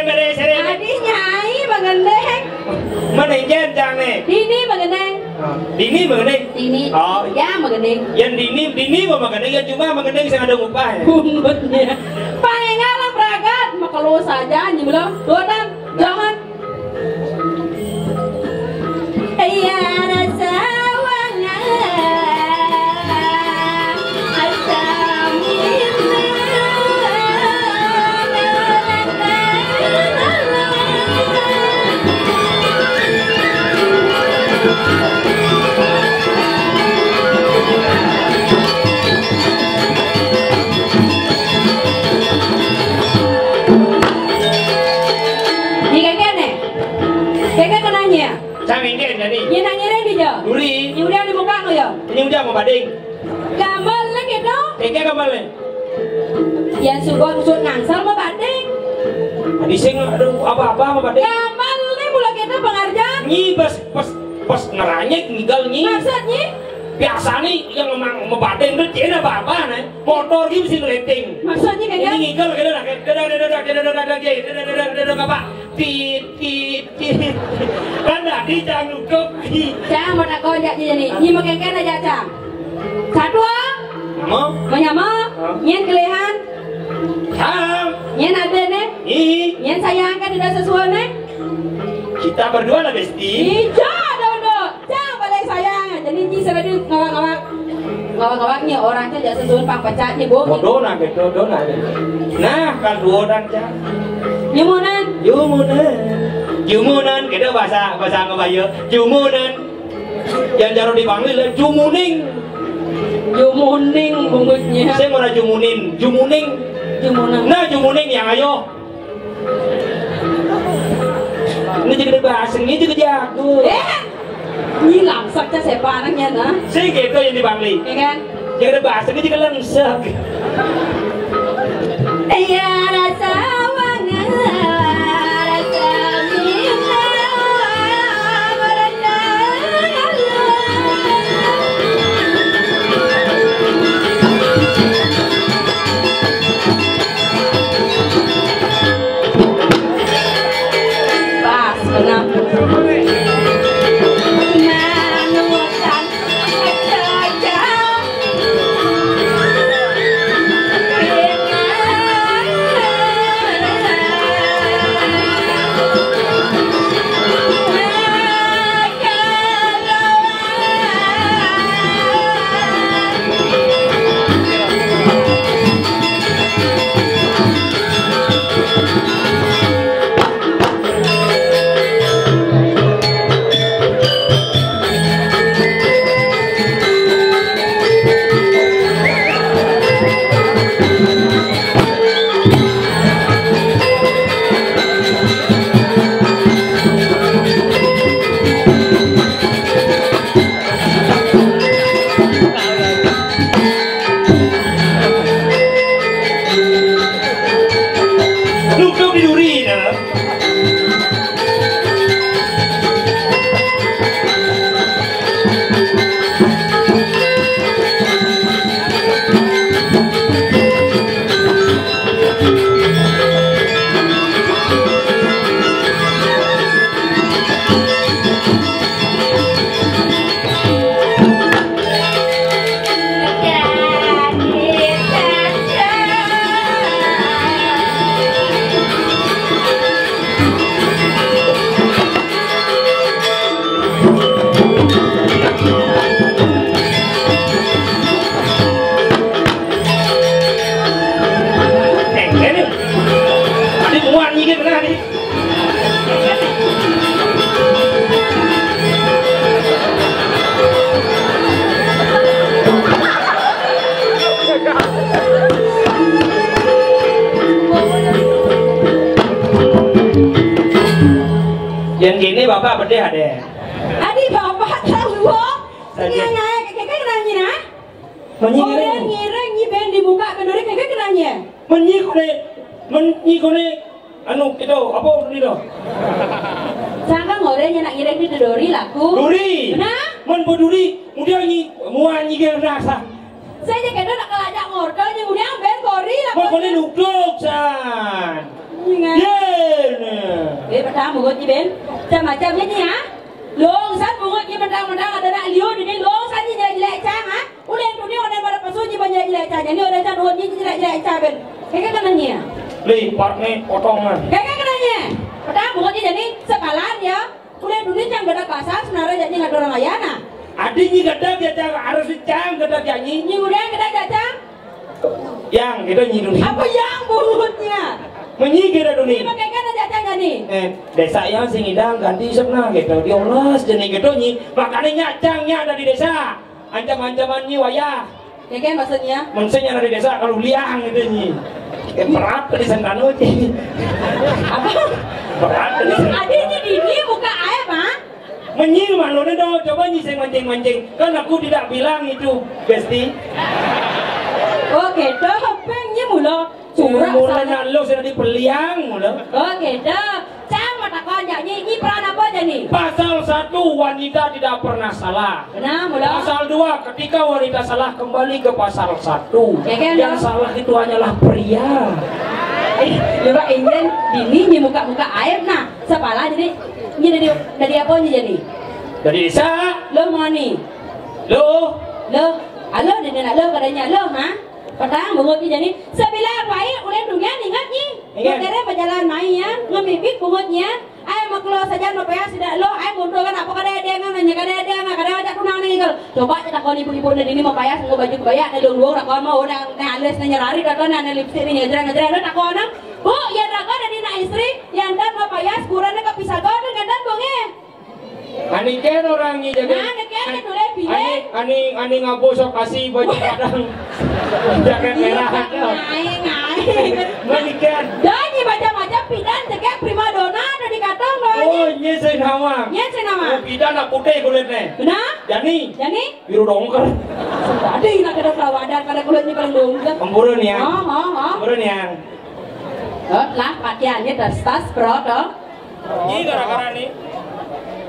[SPEAKER 1] Bere sere.
[SPEAKER 2] Adiknya Ai mengendeng.
[SPEAKER 1] Mana Ijen jang nih?
[SPEAKER 2] Dini mengendeng.
[SPEAKER 1] Dini mengendeng.
[SPEAKER 2] Dini.
[SPEAKER 1] Oh
[SPEAKER 2] ya mengendeng.
[SPEAKER 1] Yang Dini mau mengendeng ya cuma mengendeng saya ada upah.
[SPEAKER 2] Bungkutnya. Paling ngalah beragat kalau saja gimana? Dodan jangan. Iya rasa wangan.
[SPEAKER 1] Ini udah mau bading.
[SPEAKER 2] Gambar lah gitu.
[SPEAKER 1] Kayaknya gambarnya.
[SPEAKER 2] Yang suka usut ngangsal mau banding.
[SPEAKER 1] Di sing aduh apa-apa mau bading.
[SPEAKER 2] Gambar lah mula gitu pengarjang.
[SPEAKER 1] Nyi pas ngeranyek ngigal nyi.
[SPEAKER 2] Maksudnya?
[SPEAKER 1] Biasa nih yang memang mau bading tuh dia apa-apa nih. Motor gitu sih ngeleting.
[SPEAKER 2] Maksudnya kayak
[SPEAKER 1] ini ngigal gitu lah. Dadah apa? Tit. Kan tadi jangan nutup.
[SPEAKER 2] Cang mau nak kau jadi ni. Nyi makan kan aja cang. Satu
[SPEAKER 1] Mau?
[SPEAKER 2] menyama. Nyen kelehan.
[SPEAKER 1] Ham.
[SPEAKER 2] Nyen ada nih. Nyen sayang kan tidak sesuai nih.
[SPEAKER 1] Kita berdua lah besti.
[SPEAKER 2] Ija dodo. Cang balik sayang. Jadi nyi seradu ngawak-ngawaknya orang tu tidak sesuai pang pecatnya bu.
[SPEAKER 1] Dona gitu, dona. Nah, kan dua dan cang. Jumunan, kita bahasa Ngabayu. Jumunan. Yang jarum dipanggil lah jumuning.
[SPEAKER 2] Jumuning bungkusnya.
[SPEAKER 1] Saya mau jumunin. Nah, jumuning yang ayo. Ini juga bahasa ini juga jago.
[SPEAKER 2] Ini langsak ca siapa anaknya nah?
[SPEAKER 1] Saya gitu yang dipanggil.
[SPEAKER 2] Ya kan?
[SPEAKER 1] Yang bahasa ini juga langsak.
[SPEAKER 2] Iya rasa wangi, rasa minta, merasa pas benar.
[SPEAKER 1] Yang gini bapak berde ada.
[SPEAKER 2] Adi bapak tahu loh. Nyanyi kakek kenanya nah. Orang ngira nyi ben dibuka kendori kakek kenanya.
[SPEAKER 1] Menyi kone anu itu apa ini loh?
[SPEAKER 2] Sangka ngorenya nak ngira di dori laku.
[SPEAKER 1] Duri.
[SPEAKER 2] Nah?
[SPEAKER 1] Men boduri, kemudian nyi muan nyi ke rasa.
[SPEAKER 2] Saya jadi nak kelajak ngordo nyi kemudian ben gori laku.
[SPEAKER 1] Mau kone nukdok san.
[SPEAKER 2] Ingat. Pertama bungut nyi ben. Macam-macamnya nyi ha. Long san bungut nyi mentang-mentang ada nak liu di long san nyi jelek-jelek cang ha. Udah ni orang pada pasu nyi banyak jelek cang. Ni orang cang bungut nyi jelek-jelek cang ben. Kakek kenanya.
[SPEAKER 1] Li partne potong mah.
[SPEAKER 2] Kakek kenanya. Pertama bungut nyi jadi sekalan ya. Udah dunia cang gada pasang sebenarnya jadi nggak orang ayana.
[SPEAKER 1] Adi nyi gada dia cang harus cang gada janyi.
[SPEAKER 2] Nyi udah gada cang.
[SPEAKER 1] Yang gitu nyi dulu.
[SPEAKER 2] Apa yang bungutnya?
[SPEAKER 1] Menyi kira dulu.
[SPEAKER 2] Ini pakai kan aja cang nih.
[SPEAKER 1] Desa yang sing idang ganti sepna gitu. Diolas jenis gitu nyi. Makanya nyacangnya ada di desa. Ancam-ancaman nyi wayah.
[SPEAKER 2] Kakek maksudnya?
[SPEAKER 1] Maksudnya ada di desa kalau liang gitu nyi. Berat di sentano nyi.
[SPEAKER 2] Apa?
[SPEAKER 1] Berat di sentano.
[SPEAKER 2] Adi ini buka air mah?
[SPEAKER 1] Menying malu dong, coba nyiseng mancing-mancing. Kan aku tidak bilang itu, Besti.
[SPEAKER 2] Oke, dah pengen mula curang
[SPEAKER 1] mula nalo sudah dipeliang mula.
[SPEAKER 2] Oke, dah. Cang mata kau nyi peran apa aja nih?
[SPEAKER 1] Pasal 1 wanita tidak pernah salah.
[SPEAKER 2] Benar mula.
[SPEAKER 1] Pasal 2 ketika wanita salah kembali ke pasal 1. Yang salah itu hanyalah pria.
[SPEAKER 2] Coba ingin ini muka-muka air nah sepalah jadi ini dari apa aja jadi?
[SPEAKER 1] Dari desa.
[SPEAKER 2] Lo mau nih? Lo, halo dia nak lo katanya lo ha? Petang bungut ni jadi sebilang baik ulen dunia ingat ni. Kira berjalan main ya, ngemipik bungutnya. Ay maklo saja mapaya tidak lo, ay mundur kan apa kada ada nanya kada ada ajak tunang ni kalau. Coba kita kau ibu-ibu ni mapaya sungguh baju kebaya ada dong rakon mau nang alis nanya nyerari rakon nang lipstick ni ngejreng lo tak kau nang. Bu, ya rakon ada na istri, yang dan mapaya sekurangnya kepisah kau dengan dan bonge.
[SPEAKER 1] Ani ken orangnya jadi. Ani ngabosok kasih baju kadang jaket merah. Ani ken.
[SPEAKER 2] Dan ni macam-macam pidan jaket prima donna ada di katong loh.
[SPEAKER 1] Oh, nyesek nama. Oh, pidan nak putih kulitnya.
[SPEAKER 2] Benar?
[SPEAKER 1] Jani. Biru dongker.
[SPEAKER 2] Ada yang nak kena perawadan kada kulitnya paling dongker.
[SPEAKER 1] Pemburun ya.
[SPEAKER 2] Pemburun
[SPEAKER 1] yang.
[SPEAKER 2] Lah pakaiannya tas pro toh.
[SPEAKER 1] Ini gara-gara nih.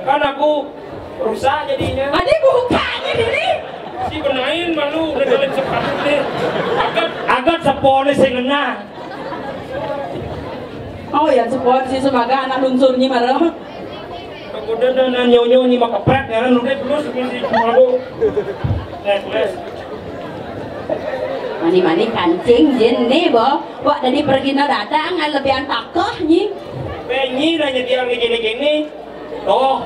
[SPEAKER 1] Kan aku rusak jadinya.
[SPEAKER 2] Adik bukanya ini.
[SPEAKER 1] Si benain malu udah kalian sepatu deh. Agak sepone sengena.
[SPEAKER 2] Oh ya sepon si sebagai anak lunsurnya marah.
[SPEAKER 1] Kemudian dan nyonya ni makapret ya lu deh terus si malu. Necklace.
[SPEAKER 2] Mani kancing jin nih boh. Wak dari pergi datang lebih antakoh ni.
[SPEAKER 1] Penyi dah jadi yang gini-gini. Oh.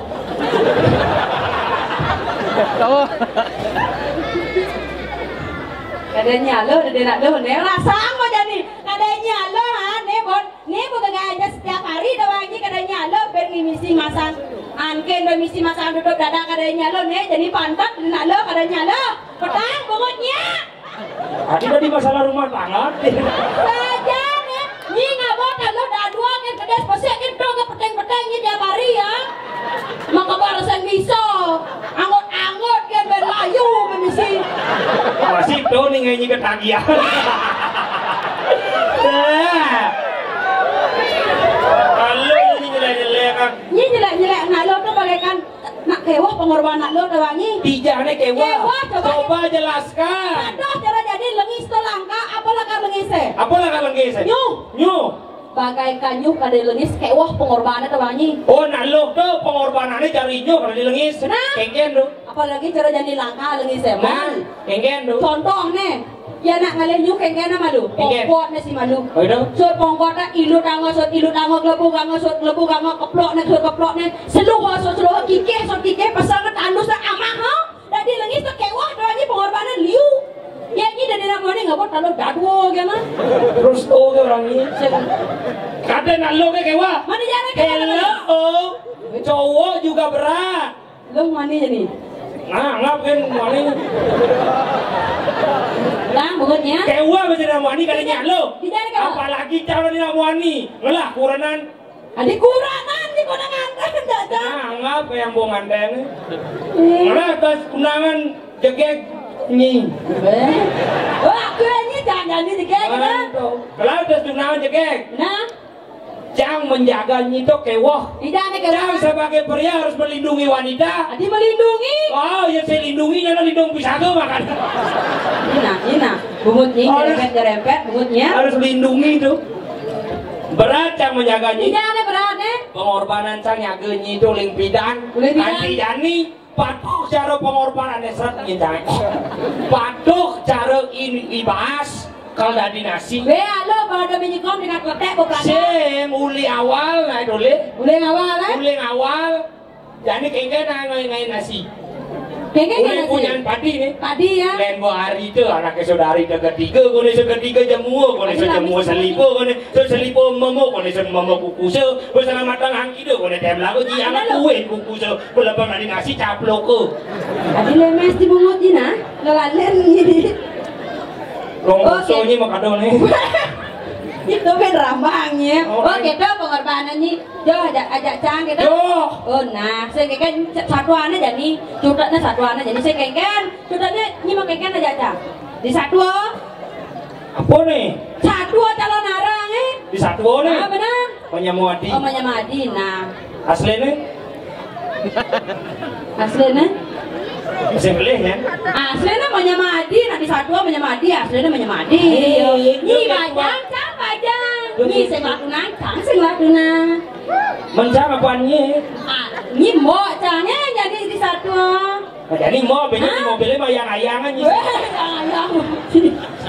[SPEAKER 2] Kadanya lo dia nak lo ne rasa apa jadi kadanya lo ha ne bo gaya setiap hari dawangi kadanya lo misi masang anken do misi masang duduk dada kadanya lo ne jadi pantat dia nak lo kadanya lo petang bungutnya
[SPEAKER 1] Adi tadi masalah rumah tangga
[SPEAKER 2] saja ne ni ngabot lo dah dua kan kedas pasal kan dong ke peteng-peteng ni tiap hari ya maka barasan bisa angot-angot kan berlayu misi
[SPEAKER 1] masih tuh nih ngayaknya ketagihan kalau ini jelek-jelek kan
[SPEAKER 2] ini jelek-jelek nak lo tuh bagaikan nak kewah pengorbanan nak lo tuh wangi
[SPEAKER 1] dijane kewah coba jelaskan
[SPEAKER 2] aduh cara jadi lengis tuh langka apa langka lengis
[SPEAKER 1] nyuh
[SPEAKER 2] bagaikan nyuh kada lengis kewah pengorbanan tuh wangi
[SPEAKER 1] oh nak lo tuh pengorbanannya cari nyuh kada lengis kengken tuh
[SPEAKER 2] apalagi cara jadi langka lengis emang
[SPEAKER 1] kengken tuh
[SPEAKER 2] contoh nih ya nak ngalen nyuh kengken malu pongkot nih si malu sud pongkotnya ilut anggo glebu anggo keplok nih seluruh kikeh pasangan tandus dah amah ha jadi lengis tuh kewah tuh wangi pengorbanan liu ya ini dari nak mana ngabot kalau dadwo gana
[SPEAKER 1] terus oh orangnya kata nak lo ke kewah
[SPEAKER 2] mana jangan
[SPEAKER 1] hello cowok juga berat
[SPEAKER 2] lo mana jadi
[SPEAKER 1] ngapain mana
[SPEAKER 2] lah bungutnya
[SPEAKER 1] kewah macam nak wani katanya lo
[SPEAKER 2] apalagi
[SPEAKER 1] calon nak wani ngelah kuranan
[SPEAKER 2] adik kuranan di konangan
[SPEAKER 1] ngapa yang mau ngandeng ngelah tas undangan jegek ni
[SPEAKER 2] wah kuenya jangan di jegek kan
[SPEAKER 1] kalau tas undangan jegek
[SPEAKER 2] nah
[SPEAKER 1] Jang menjaga nyito kewah. Jang sebagai pria harus melindungi wanita.
[SPEAKER 2] Adi melindungi.
[SPEAKER 1] Oh, ya saya lindungi jangan lindung pisago makan.
[SPEAKER 2] Ina, bungutnya jerempet bungutnya.
[SPEAKER 1] Harus lindungi itu. Berat Jang menjaga nyito.
[SPEAKER 2] Jangan berat
[SPEAKER 1] Pengorbanan Jang nyaga nyito ling pidan. Nanti jani patuh cara pengorbanannya seret nyita. Patuh cara ini ibas. Kalau dah dinasi.
[SPEAKER 2] Lo kalau ada menyikom dengan kotek bukan?
[SPEAKER 1] Sem uli awal naik dulu.
[SPEAKER 2] Uli awal
[SPEAKER 1] Uli awal. Jadi kengken ngai nasi.
[SPEAKER 2] Kengken nasi.
[SPEAKER 1] Punya padi nih.
[SPEAKER 2] Padi ya.
[SPEAKER 1] Lain buah hari itu anaknya saudari ketiga. Kone ketiga jamu. Kone jamu selipo. Kone selipo memo. Kone memo kukusa. Kone sana matang hangki do. Kone tem lagu di anak kue kukusa. Kone bang nadi nasi caplok ke.
[SPEAKER 2] Adi lemes di bungut ni na. Lalaler ni.
[SPEAKER 1] Rong musuhnya makado nih.
[SPEAKER 2] Itu kan rambangnya. Oh gitu pengorbanannya. Jo ajak cang gitu. Oh nah, saya kengken satuannya jadi cutanya satuannya jadi saya kengken cutanya ini mau kengken ajak cang. Di satu.
[SPEAKER 1] Apa nih?
[SPEAKER 2] Satu calon arang
[SPEAKER 1] Di satu nih.
[SPEAKER 2] Ah benar.
[SPEAKER 1] Menyamadi.
[SPEAKER 2] Oh menyamadi. Nah.
[SPEAKER 1] Aslinya?
[SPEAKER 2] Aslinya?
[SPEAKER 1] Masih beli ya?
[SPEAKER 2] Aslinya menyamadi. Nah di satu menyamadi. Aslinya menyamadi. Nyi bajang, cang bajang. Nyi sing lakunan, cang sing lakunan.
[SPEAKER 1] Mencang apanya?
[SPEAKER 2] Nyi mo cangnya jadi di satu.
[SPEAKER 1] Jadi mobilnya mobilnya mah yang ayangan nih.
[SPEAKER 2] Ayang.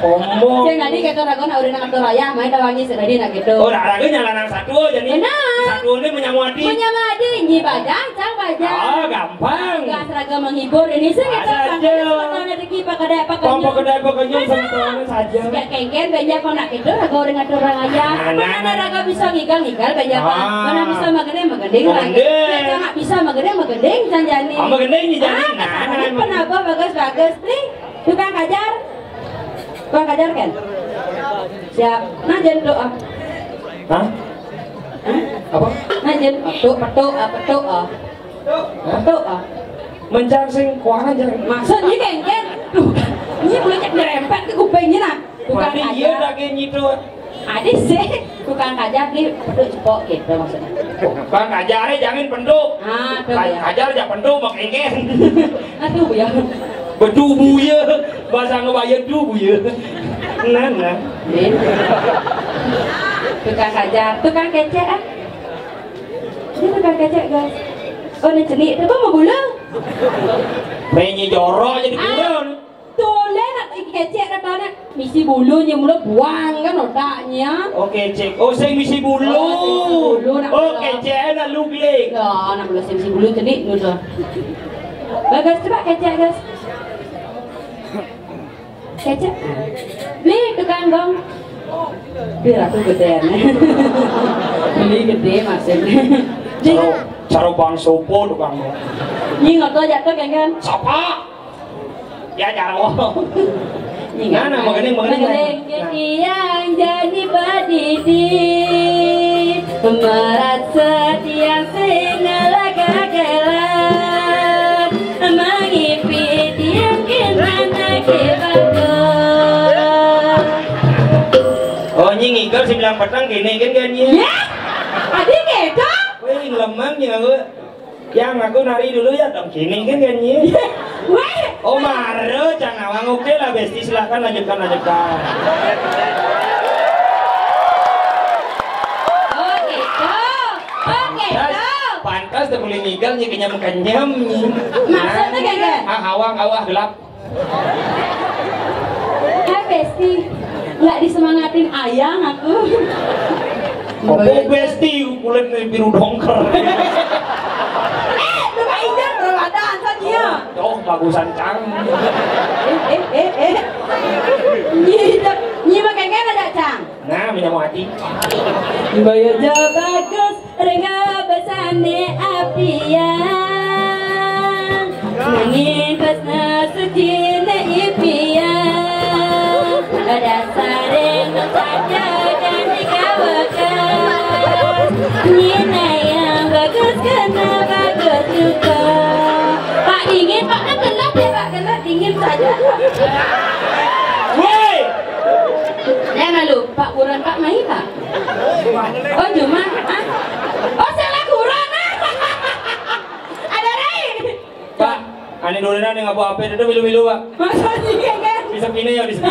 [SPEAKER 1] Omong.
[SPEAKER 2] Sing tadi kita ragon udah nak raya, main dawangi sedadi nak gitu.
[SPEAKER 1] Oh, raga nyalanan satu jadi. Satu ini menyamadi.
[SPEAKER 2] Menyamadi, nyi bajang, cang bajang.
[SPEAKER 1] Ah, gampang.
[SPEAKER 2] Gas raga menghibur ini sih kita kan rezeki pakai
[SPEAKER 1] Pompo kedai pokoknya sama saja.
[SPEAKER 2] Kayak kengken beja kok nak gitu raga orang ngatur orang aja. Mana raga bisa ngigal beja pak. Mana bisa magede magending lagi. Kita nggak bisa magede magending janjani.
[SPEAKER 1] Oh, magending nih jadi.
[SPEAKER 2] Kenapa bagus nih? Tukang kajar. Tukang kajar kan? Siap. Nah jangan doa.
[SPEAKER 1] Hah? Apa?
[SPEAKER 2] Nah jangan petuk.
[SPEAKER 1] Mencang sing kuangan jangan.
[SPEAKER 2] Maksudnya kengken. Ini boleh cek dirempet ke kupingnya nah. Tukang
[SPEAKER 1] kajar. Iya lagi nyitu.
[SPEAKER 2] Adik sih tukang kajar nih peduk cepok gitu maksudnya.
[SPEAKER 1] Tukang kajarnya jangan penduk. Kajar aja penduk mau kengken.
[SPEAKER 2] Aduh ya.
[SPEAKER 1] Bedubu ya. Bahasa ngebayar dubu ya. Nah.
[SPEAKER 2] Tukang kajar, tukang kecek ah. Ini tukang kecek guys. Oh ini cenik, tapi mau gula.
[SPEAKER 1] Pengen jorok jadi gula.
[SPEAKER 2] Toleh nak kecek katanya. Misi bulunya mula buang kan odaknya.
[SPEAKER 1] Oh kecek, oh saya misi bulu. Oh kecek nak luglik.
[SPEAKER 2] Ya, nak bulu misi bulu cenik nusa. Bagus coba kecek guys. Kecek. Beli tukang gong. Beli ratu gedean. Beli gede maksudnya.
[SPEAKER 1] Caro bang sopo tukang.
[SPEAKER 2] Nyi ngoto jatuh kan?
[SPEAKER 1] Siapa? Ya caro. Nana mengeneng.
[SPEAKER 2] Yang jadi badidi merasa tiang sengalah gagalan mengipi tiang kenana kebaga.
[SPEAKER 1] Oh nyi ngigel 9 petang gini kan nyi.
[SPEAKER 2] Ya? Adik gitu?
[SPEAKER 1] Wih lemangnya aku. Yang aku nari dulu ya dong gini kan nyi. Oh marah jangan awang oke lah besti silahkan lanjutkan.
[SPEAKER 2] Oh gitu.
[SPEAKER 1] Pantas tuh boleh ngigel nyi kenyam.
[SPEAKER 2] Maksudnya kayak
[SPEAKER 1] awang gelap.
[SPEAKER 2] Hai besti. Nggak disemangatin ayang aku.
[SPEAKER 1] Oh besti kulit biru dongker.
[SPEAKER 2] Coba ijan Ramadan saja.
[SPEAKER 1] Oh bagusan cang.
[SPEAKER 2] Nyi mah kengken ada cang.
[SPEAKER 1] Nah menyamati.
[SPEAKER 2] Bayar bagus renga besane apian. Nangin kasna suci ne ipian. Ada sareng saja dan dikawakan. Nina yang bagus kena bagus juga. Pak dingin, Pak kan gelap ya Pak, gelap dingin saja.
[SPEAKER 1] Woi.
[SPEAKER 2] Jangan lupa kurang Pak Mai Pak. Oh cuma, oh salah kurang. Ada lain.
[SPEAKER 1] Pak, ane dolenan yang apa-apa itu milu-milu Pak.
[SPEAKER 2] Masa sih kan?
[SPEAKER 1] Bisa kini ya di sini.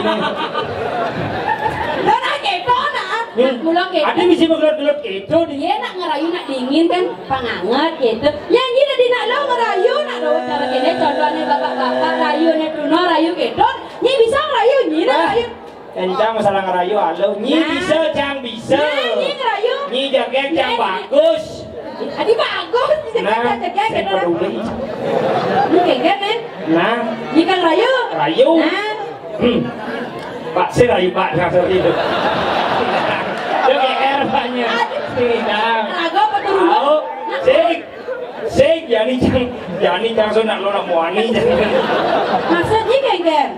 [SPEAKER 2] Dona kepo nak. Mulang kepo.
[SPEAKER 1] Ada bisa menggelap-gelap itu
[SPEAKER 2] Dia nak ngerayu nak dingin kan pangangat gitu. Yang ini tadi nak lo ngerayu nak lo cara kene contohnya bapak-bapak rayu nih tuno rayu gitu. Nyi bisa ngerayu nyi rayu.
[SPEAKER 1] Encang masalah ngerayu halo. Nyi bisa cang bisa.
[SPEAKER 2] Nyi ngerayu.
[SPEAKER 1] Nyi jaga cang bagus.
[SPEAKER 2] Adi bagus.
[SPEAKER 1] Nah, saya peduli.
[SPEAKER 2] Nyi kengken kan?
[SPEAKER 1] Nah,
[SPEAKER 2] Nyi kan rayu.
[SPEAKER 1] rayu.
[SPEAKER 2] Nah.
[SPEAKER 1] Pak saya rayu Pak seperti itu. Jadi air banyak. Tidak.
[SPEAKER 2] Raga peturun.
[SPEAKER 1] Tahu. Sik jani cang so nak lo nak muani.
[SPEAKER 2] Maksudnya kengken.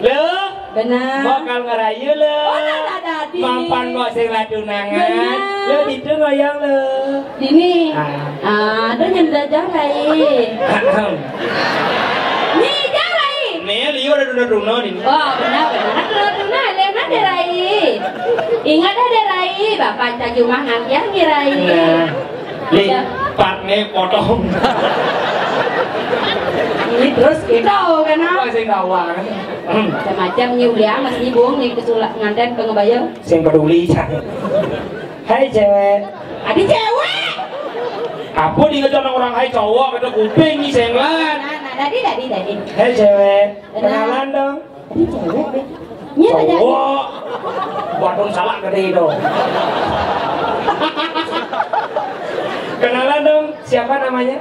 [SPEAKER 1] Lo
[SPEAKER 2] Benar.
[SPEAKER 1] Bakal ngerayu lo.
[SPEAKER 2] Oh, dadi.
[SPEAKER 1] Mampan mau sing ladunangan. Yo itu ngoyong lo.
[SPEAKER 2] Dini. Ada yang jarai. Nih jarai.
[SPEAKER 1] Nih liur ada duna ini.
[SPEAKER 2] Oh benar. Duna Lena derai. Ingat ada derai. Bapak cak cuma nanti yang ngirai.
[SPEAKER 1] Li, partnya potong.
[SPEAKER 2] Ini terus kita kan?
[SPEAKER 1] Apa sing kawang?
[SPEAKER 2] Macam-macam nyuliang masih buang nih kesulak nganten pengebayang.
[SPEAKER 1] Sing peduli cak. Hai cewek.
[SPEAKER 2] Adi cewek.
[SPEAKER 1] Apa dikejar orang hai cowok kata kuping nih senglan.
[SPEAKER 2] Nah, tadi.
[SPEAKER 1] Hai cewek. Kenalan dong.
[SPEAKER 2] Adi cewek. Nya aja.
[SPEAKER 1] Cowok. Buatun salah gede itu. Kenalan dong. Siapa namanya?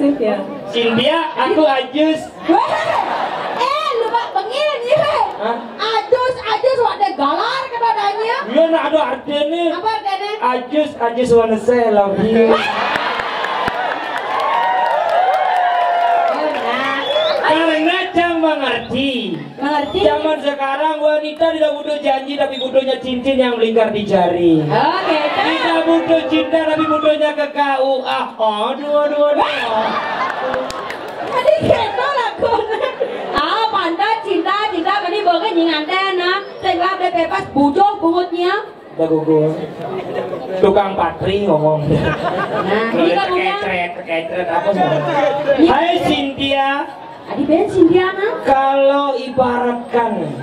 [SPEAKER 1] Cynthia, aku Ajus.
[SPEAKER 2] Lupa bengil ya. Ajus wadah galar kepadanya.
[SPEAKER 1] Iya, nak ada artinya.
[SPEAKER 2] Apa artinya?
[SPEAKER 1] Ajus wanna say I love you. Karena Cang mengerti. Zaman sekarang wanita tidak butuh janji tapi butuhnya cincin yang melingkar di jari.
[SPEAKER 2] Oke.
[SPEAKER 1] Tidak butuh cinta tapi butuhnya ke KUA. Oh, dua.
[SPEAKER 2] Tadi gitu lagu. Pandai cinta kali boleh nyinganten nah. Saya udah bebas bujuk bungutnya.
[SPEAKER 1] Bagus. Tukang patri ngomong.
[SPEAKER 2] Nah, ini kan
[SPEAKER 1] kecret apa semua. Hai Cynthia.
[SPEAKER 2] Adi bensin dia nah.
[SPEAKER 1] Kalau ibaratkan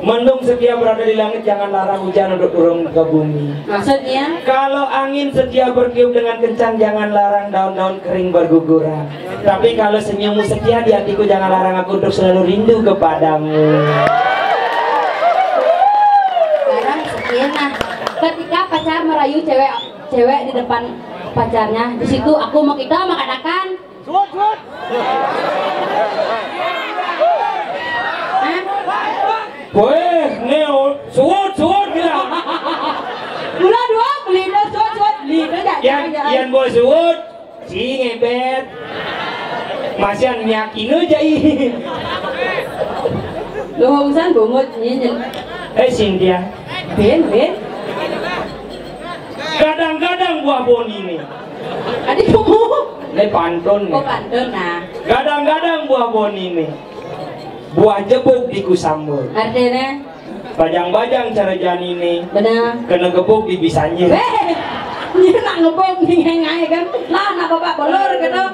[SPEAKER 1] mendung setia berada di langit, jangan larang hujan untuk turun ke bumi.
[SPEAKER 2] Maksudnya?
[SPEAKER 1] Kalau angin setia bertiup dengan kencang, jangan larang daun-daun kering berguguran. Tapi kalau senyummu setia di hatiku, jangan larang aku untuk selalu rindu kepadamu.
[SPEAKER 2] Sekarang setia nah. Ketika pacar merayu cewek di depan pacarnya, di situ aku mau kita mengatakan.
[SPEAKER 1] Boleh, neo, suut gila.
[SPEAKER 2] Gula dua, beli suut, beli
[SPEAKER 1] Yang boy suut, si ngebet. Masih nyakin aja ini.
[SPEAKER 2] Lu urusan bungut nyenyen.
[SPEAKER 1] Cynthia.
[SPEAKER 2] Ben.
[SPEAKER 1] Kadang-kadang buah boni ini.
[SPEAKER 2] Adik kamu.
[SPEAKER 1] Ini pantun nih.
[SPEAKER 2] Oh pantun nah.
[SPEAKER 1] Kadang-kadang buah boni ini. Buah jebuk di kusambul.
[SPEAKER 2] Artinya?
[SPEAKER 1] Bajang-bajang cara janine.
[SPEAKER 2] Benar.
[SPEAKER 1] Kena gebuk di bisanya.
[SPEAKER 2] Ini nak ngebuk ngai kan. Lah nak bapak bolor gitu.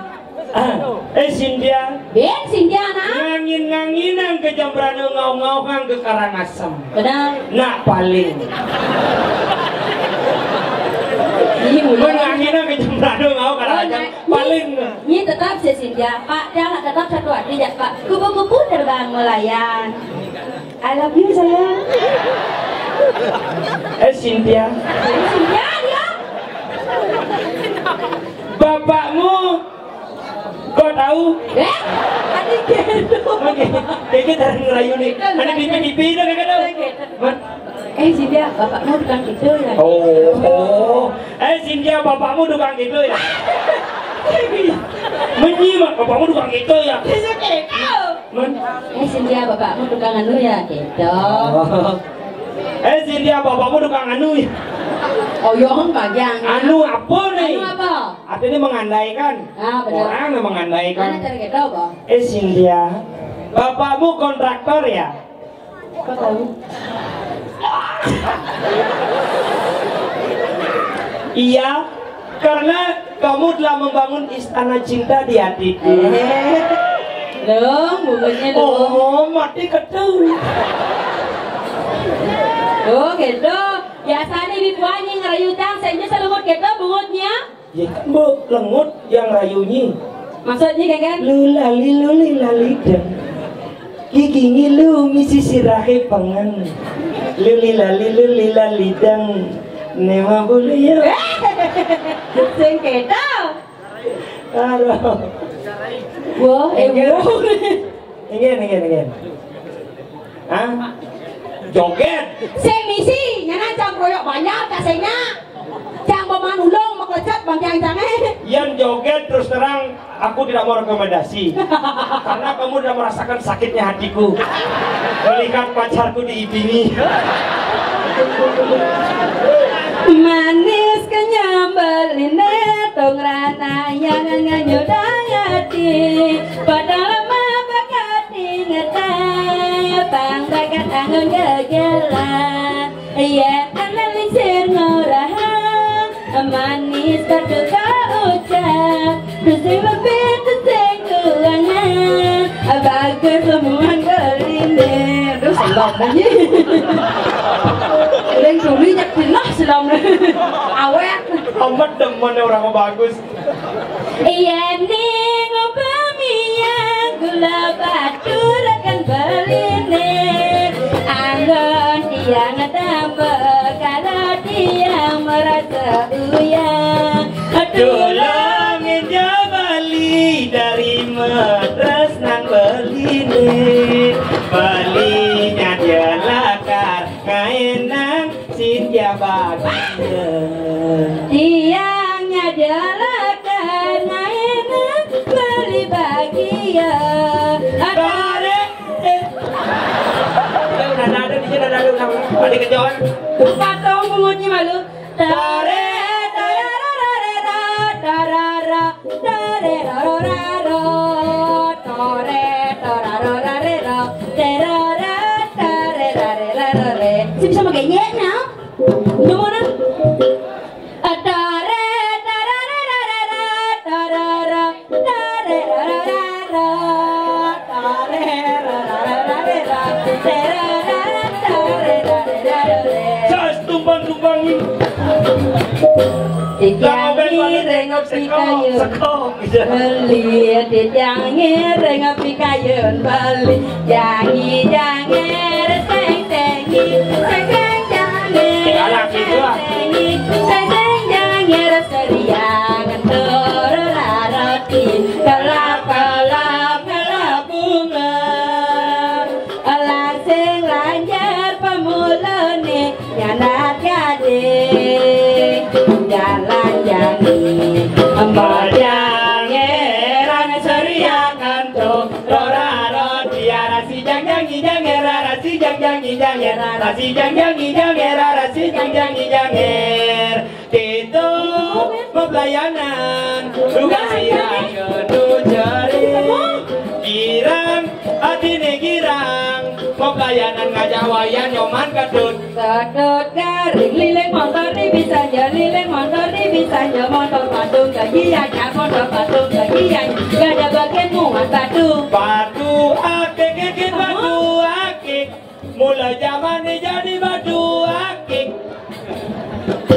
[SPEAKER 1] Cynthia.
[SPEAKER 2] Ben Cynthia nah.
[SPEAKER 1] Ngangin-nganginan ke Jambrano ngau-ngaukan ke Karangasem.
[SPEAKER 2] Benar.
[SPEAKER 1] Nak paling. Menganginan ke Jambrano ngau Karangasem paling.
[SPEAKER 2] Ini tetap si Cynthia. Pak, jangan tetap satu hati ya Pak. Kupu-kupu terbang melayang. I love you sayang.
[SPEAKER 1] Cynthia.
[SPEAKER 2] Cynthia dia.
[SPEAKER 1] Bapakmu kau tahu?
[SPEAKER 2] Adik gitu.
[SPEAKER 1] Oke, dari ngerayu nih. Ada pipi-pipi dah kakak tahu.
[SPEAKER 2] Cynthia, bapakmu tukang gitu ya?
[SPEAKER 1] Oh. Cynthia, bapakmu tukang gitu ya? Menyimak, bapakmu tukang gitu ya?
[SPEAKER 2] Cynthia, bapakmu tukang anu ya? Gitu.
[SPEAKER 1] Cynthia, bapakmu tukang anu ya?
[SPEAKER 2] Oh yang panjang.
[SPEAKER 1] Anu apa nih?
[SPEAKER 2] Anu apa?
[SPEAKER 1] Artinya mengandaikan.
[SPEAKER 2] Benar.
[SPEAKER 1] Orang yang mengandaikan.
[SPEAKER 2] Mana cara gitu apa?
[SPEAKER 1] Cynthia, bapakmu kontraktor ya?
[SPEAKER 2] Kok tahu?
[SPEAKER 1] Iya, karena kamu telah membangun istana cinta di hatiku.
[SPEAKER 2] Dong, bunganya dong.
[SPEAKER 1] Oh, mati ketu.
[SPEAKER 2] Oh, gitu. Biasanya bibuannya ngerayu tang, saya selengut gitu bungutnya.
[SPEAKER 1] Ya kan bu, lengut yang rayunya.
[SPEAKER 2] Maksudnya kan?
[SPEAKER 1] Luli lali dan gigi ngilu misi sirahe pangan. Luli lali dan nema bulu ya.
[SPEAKER 2] Sing gitu.
[SPEAKER 1] Aduh.
[SPEAKER 2] Wah,
[SPEAKER 1] Ingin. Hah? Joget.
[SPEAKER 2] Saya misi, nyana jam royok banyak kasihnya. Jam paman ulung, maklecet Bang Cang-Cangnya.
[SPEAKER 1] Yang joget terus terang aku tidak mau rekomendasi karena kamu tidak merasakan sakitnya hatiku melihat pacarku diibingi.
[SPEAKER 2] Manis kenyambeline tong rana yang nganyodang hati padahal mah bakati ngetang bang bakat angon gegelan ya analisir ngorahang manis berduka ucap tusing lebih tusing kuangan bagus semuan berinde terus selom aja Leng dulu nyepilah selom awet
[SPEAKER 1] Amat demen orang bagus.
[SPEAKER 2] iya nih ngobami yang gula batu rekan beline anggon tiang tambah kalau dia merasa uyang
[SPEAKER 1] Tulangin Bali dari Madras nang beline Balinya dia lakar ngaenang sin jabagia
[SPEAKER 2] tiangnya jalakan enak beli bahagia
[SPEAKER 1] Tarik udah nada di sini nada adik kejawan
[SPEAKER 2] patong mengunci malu
[SPEAKER 1] Tarik
[SPEAKER 2] tarara tareraroraro tore torarorarero terara tarerarerarore sih bisa pakai nyet now udah mau nang tare tarararara tarara tarerarararo tarerarararero terara tarerarerarore
[SPEAKER 1] Jas tumbang-tumbangin
[SPEAKER 2] Tijangi rengop pikayun beli tijangi rengop pikayun beli jangi reseng sengi seng jangi sengi seng jangi reseriang toro raroti kelap bunga langsing lanjar pemulane nyanat gading jalan jangi
[SPEAKER 1] Bayang erang seriakan tuh Rora tiara si jang jangi rara si jang jangi rara si jang jangi rara si jang jangi Itu pelayanan Luka siang kedu jari Girang adine girang pelayanan ngajawayan nyoman kedut
[SPEAKER 2] garing lileng motor di bisanya lileng motor di bisanya motor patung gajianya motor patung gajianya gak ada bagian muat
[SPEAKER 1] batu akik kikit batu akik mulai zaman ini jadi batu akik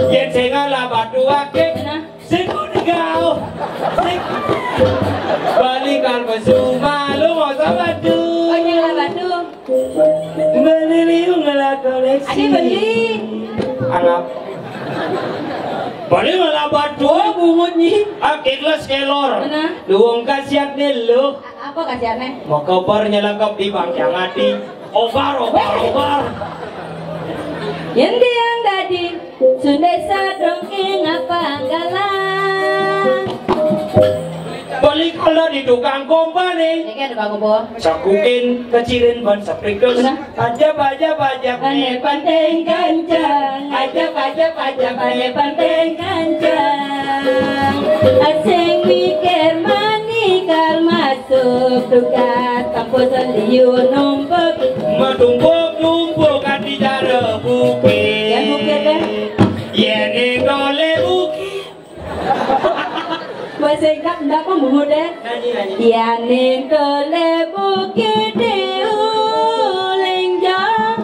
[SPEAKER 1] yen sing ala batu akik sing kau sing balikan besuma lu mau sama batu
[SPEAKER 2] batu
[SPEAKER 1] beli liung ngela koleksi
[SPEAKER 2] adi beli
[SPEAKER 1] anggap beli ngela batu
[SPEAKER 2] bungunyi
[SPEAKER 1] akik les kelor
[SPEAKER 2] mana
[SPEAKER 1] luung kasiat nih lu
[SPEAKER 2] apa kasihannya
[SPEAKER 1] mau kabarnya lengkap di bang yang hati obar
[SPEAKER 2] yang diang tadi sudah sadongeng apa galang
[SPEAKER 1] balik kalau di tukang kompani
[SPEAKER 2] ini kan bang Bobo
[SPEAKER 1] sakuin kecilin ban saprikus aja
[SPEAKER 2] ane panteng kancang aja ane panteng kancang asing mikir manikal masuk tugas kampus liu numpuk
[SPEAKER 1] menumpuk kan di jara bukit
[SPEAKER 2] ya bukit kan
[SPEAKER 1] yen ngole bukit
[SPEAKER 2] bahasa Inggris ndak pembunuh deh
[SPEAKER 1] nyanyi
[SPEAKER 2] ya ning kole bukit lengjang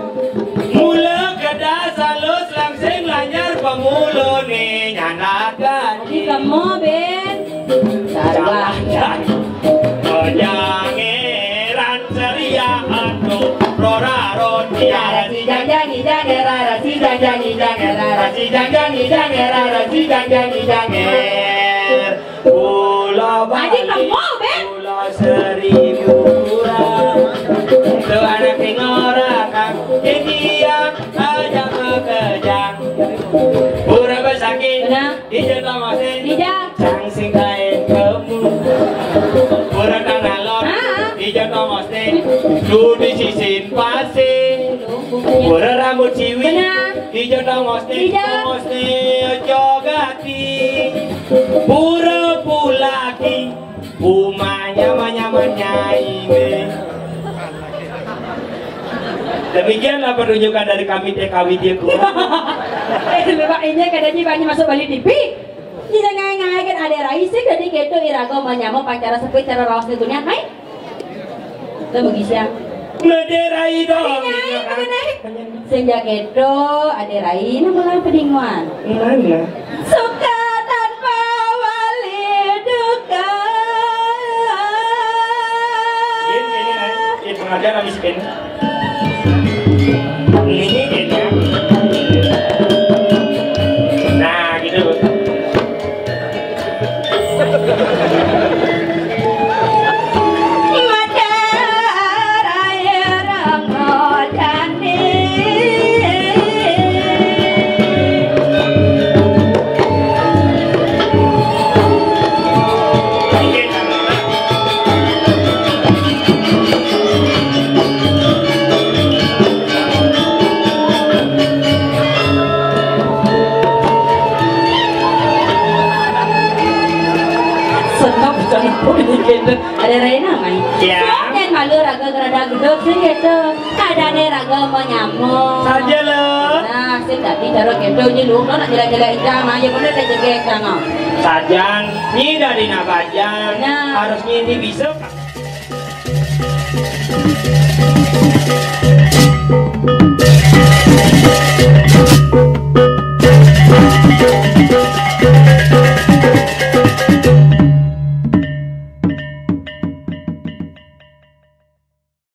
[SPEAKER 1] mula kada salus langsing lanyar pemulo nih nyanakan
[SPEAKER 2] di kamu ben
[SPEAKER 1] jangan jangeran ceria anu rora tiara si jangi rara si jangi rara si jangi rara si jangi Pulau Bali Pulau Seribu Kurang itu anak ngorang kang dia aja kekejang pura besar lagi. Ija tamosin.
[SPEAKER 2] Ija.
[SPEAKER 1] Sang sing kain kamu. Pura kang nalon. Ija tamosin. Dudi sisin pasir. Pura rambut ciwi. Ija tamosin. Tamosin jogati. Pura pulaki. Umanya ini. Demikianlah pertunjukan dari kami TKW Jeku.
[SPEAKER 2] Lepas ini kadangnya banyak masuk balik TV. Tidak ngai-ngai kan ada raisi jadi gitu irago menyamuk pacara sepi cara rawas di dunia hai. Itu begitu.
[SPEAKER 1] Ngederai dong.
[SPEAKER 2] Sejak itu ada rai nama pedinguan.
[SPEAKER 1] Mana?
[SPEAKER 2] Suka tanpa wali duka.
[SPEAKER 1] Ini pengajaran miskin. Ini gitu. Nah gitu.
[SPEAKER 2] Ada Rena mai.
[SPEAKER 1] Ya.
[SPEAKER 2] Dan malu raga gerada gedok sih gitu. Ada nih raga menyamuk.
[SPEAKER 1] Saja loh.
[SPEAKER 2] Nah, sih tadi cara gitu je lu nak jalan-jalan ikang mah ya bener dah jaga ikang.
[SPEAKER 1] Sajan, ni dari nabajan. Harusnya ini bisa.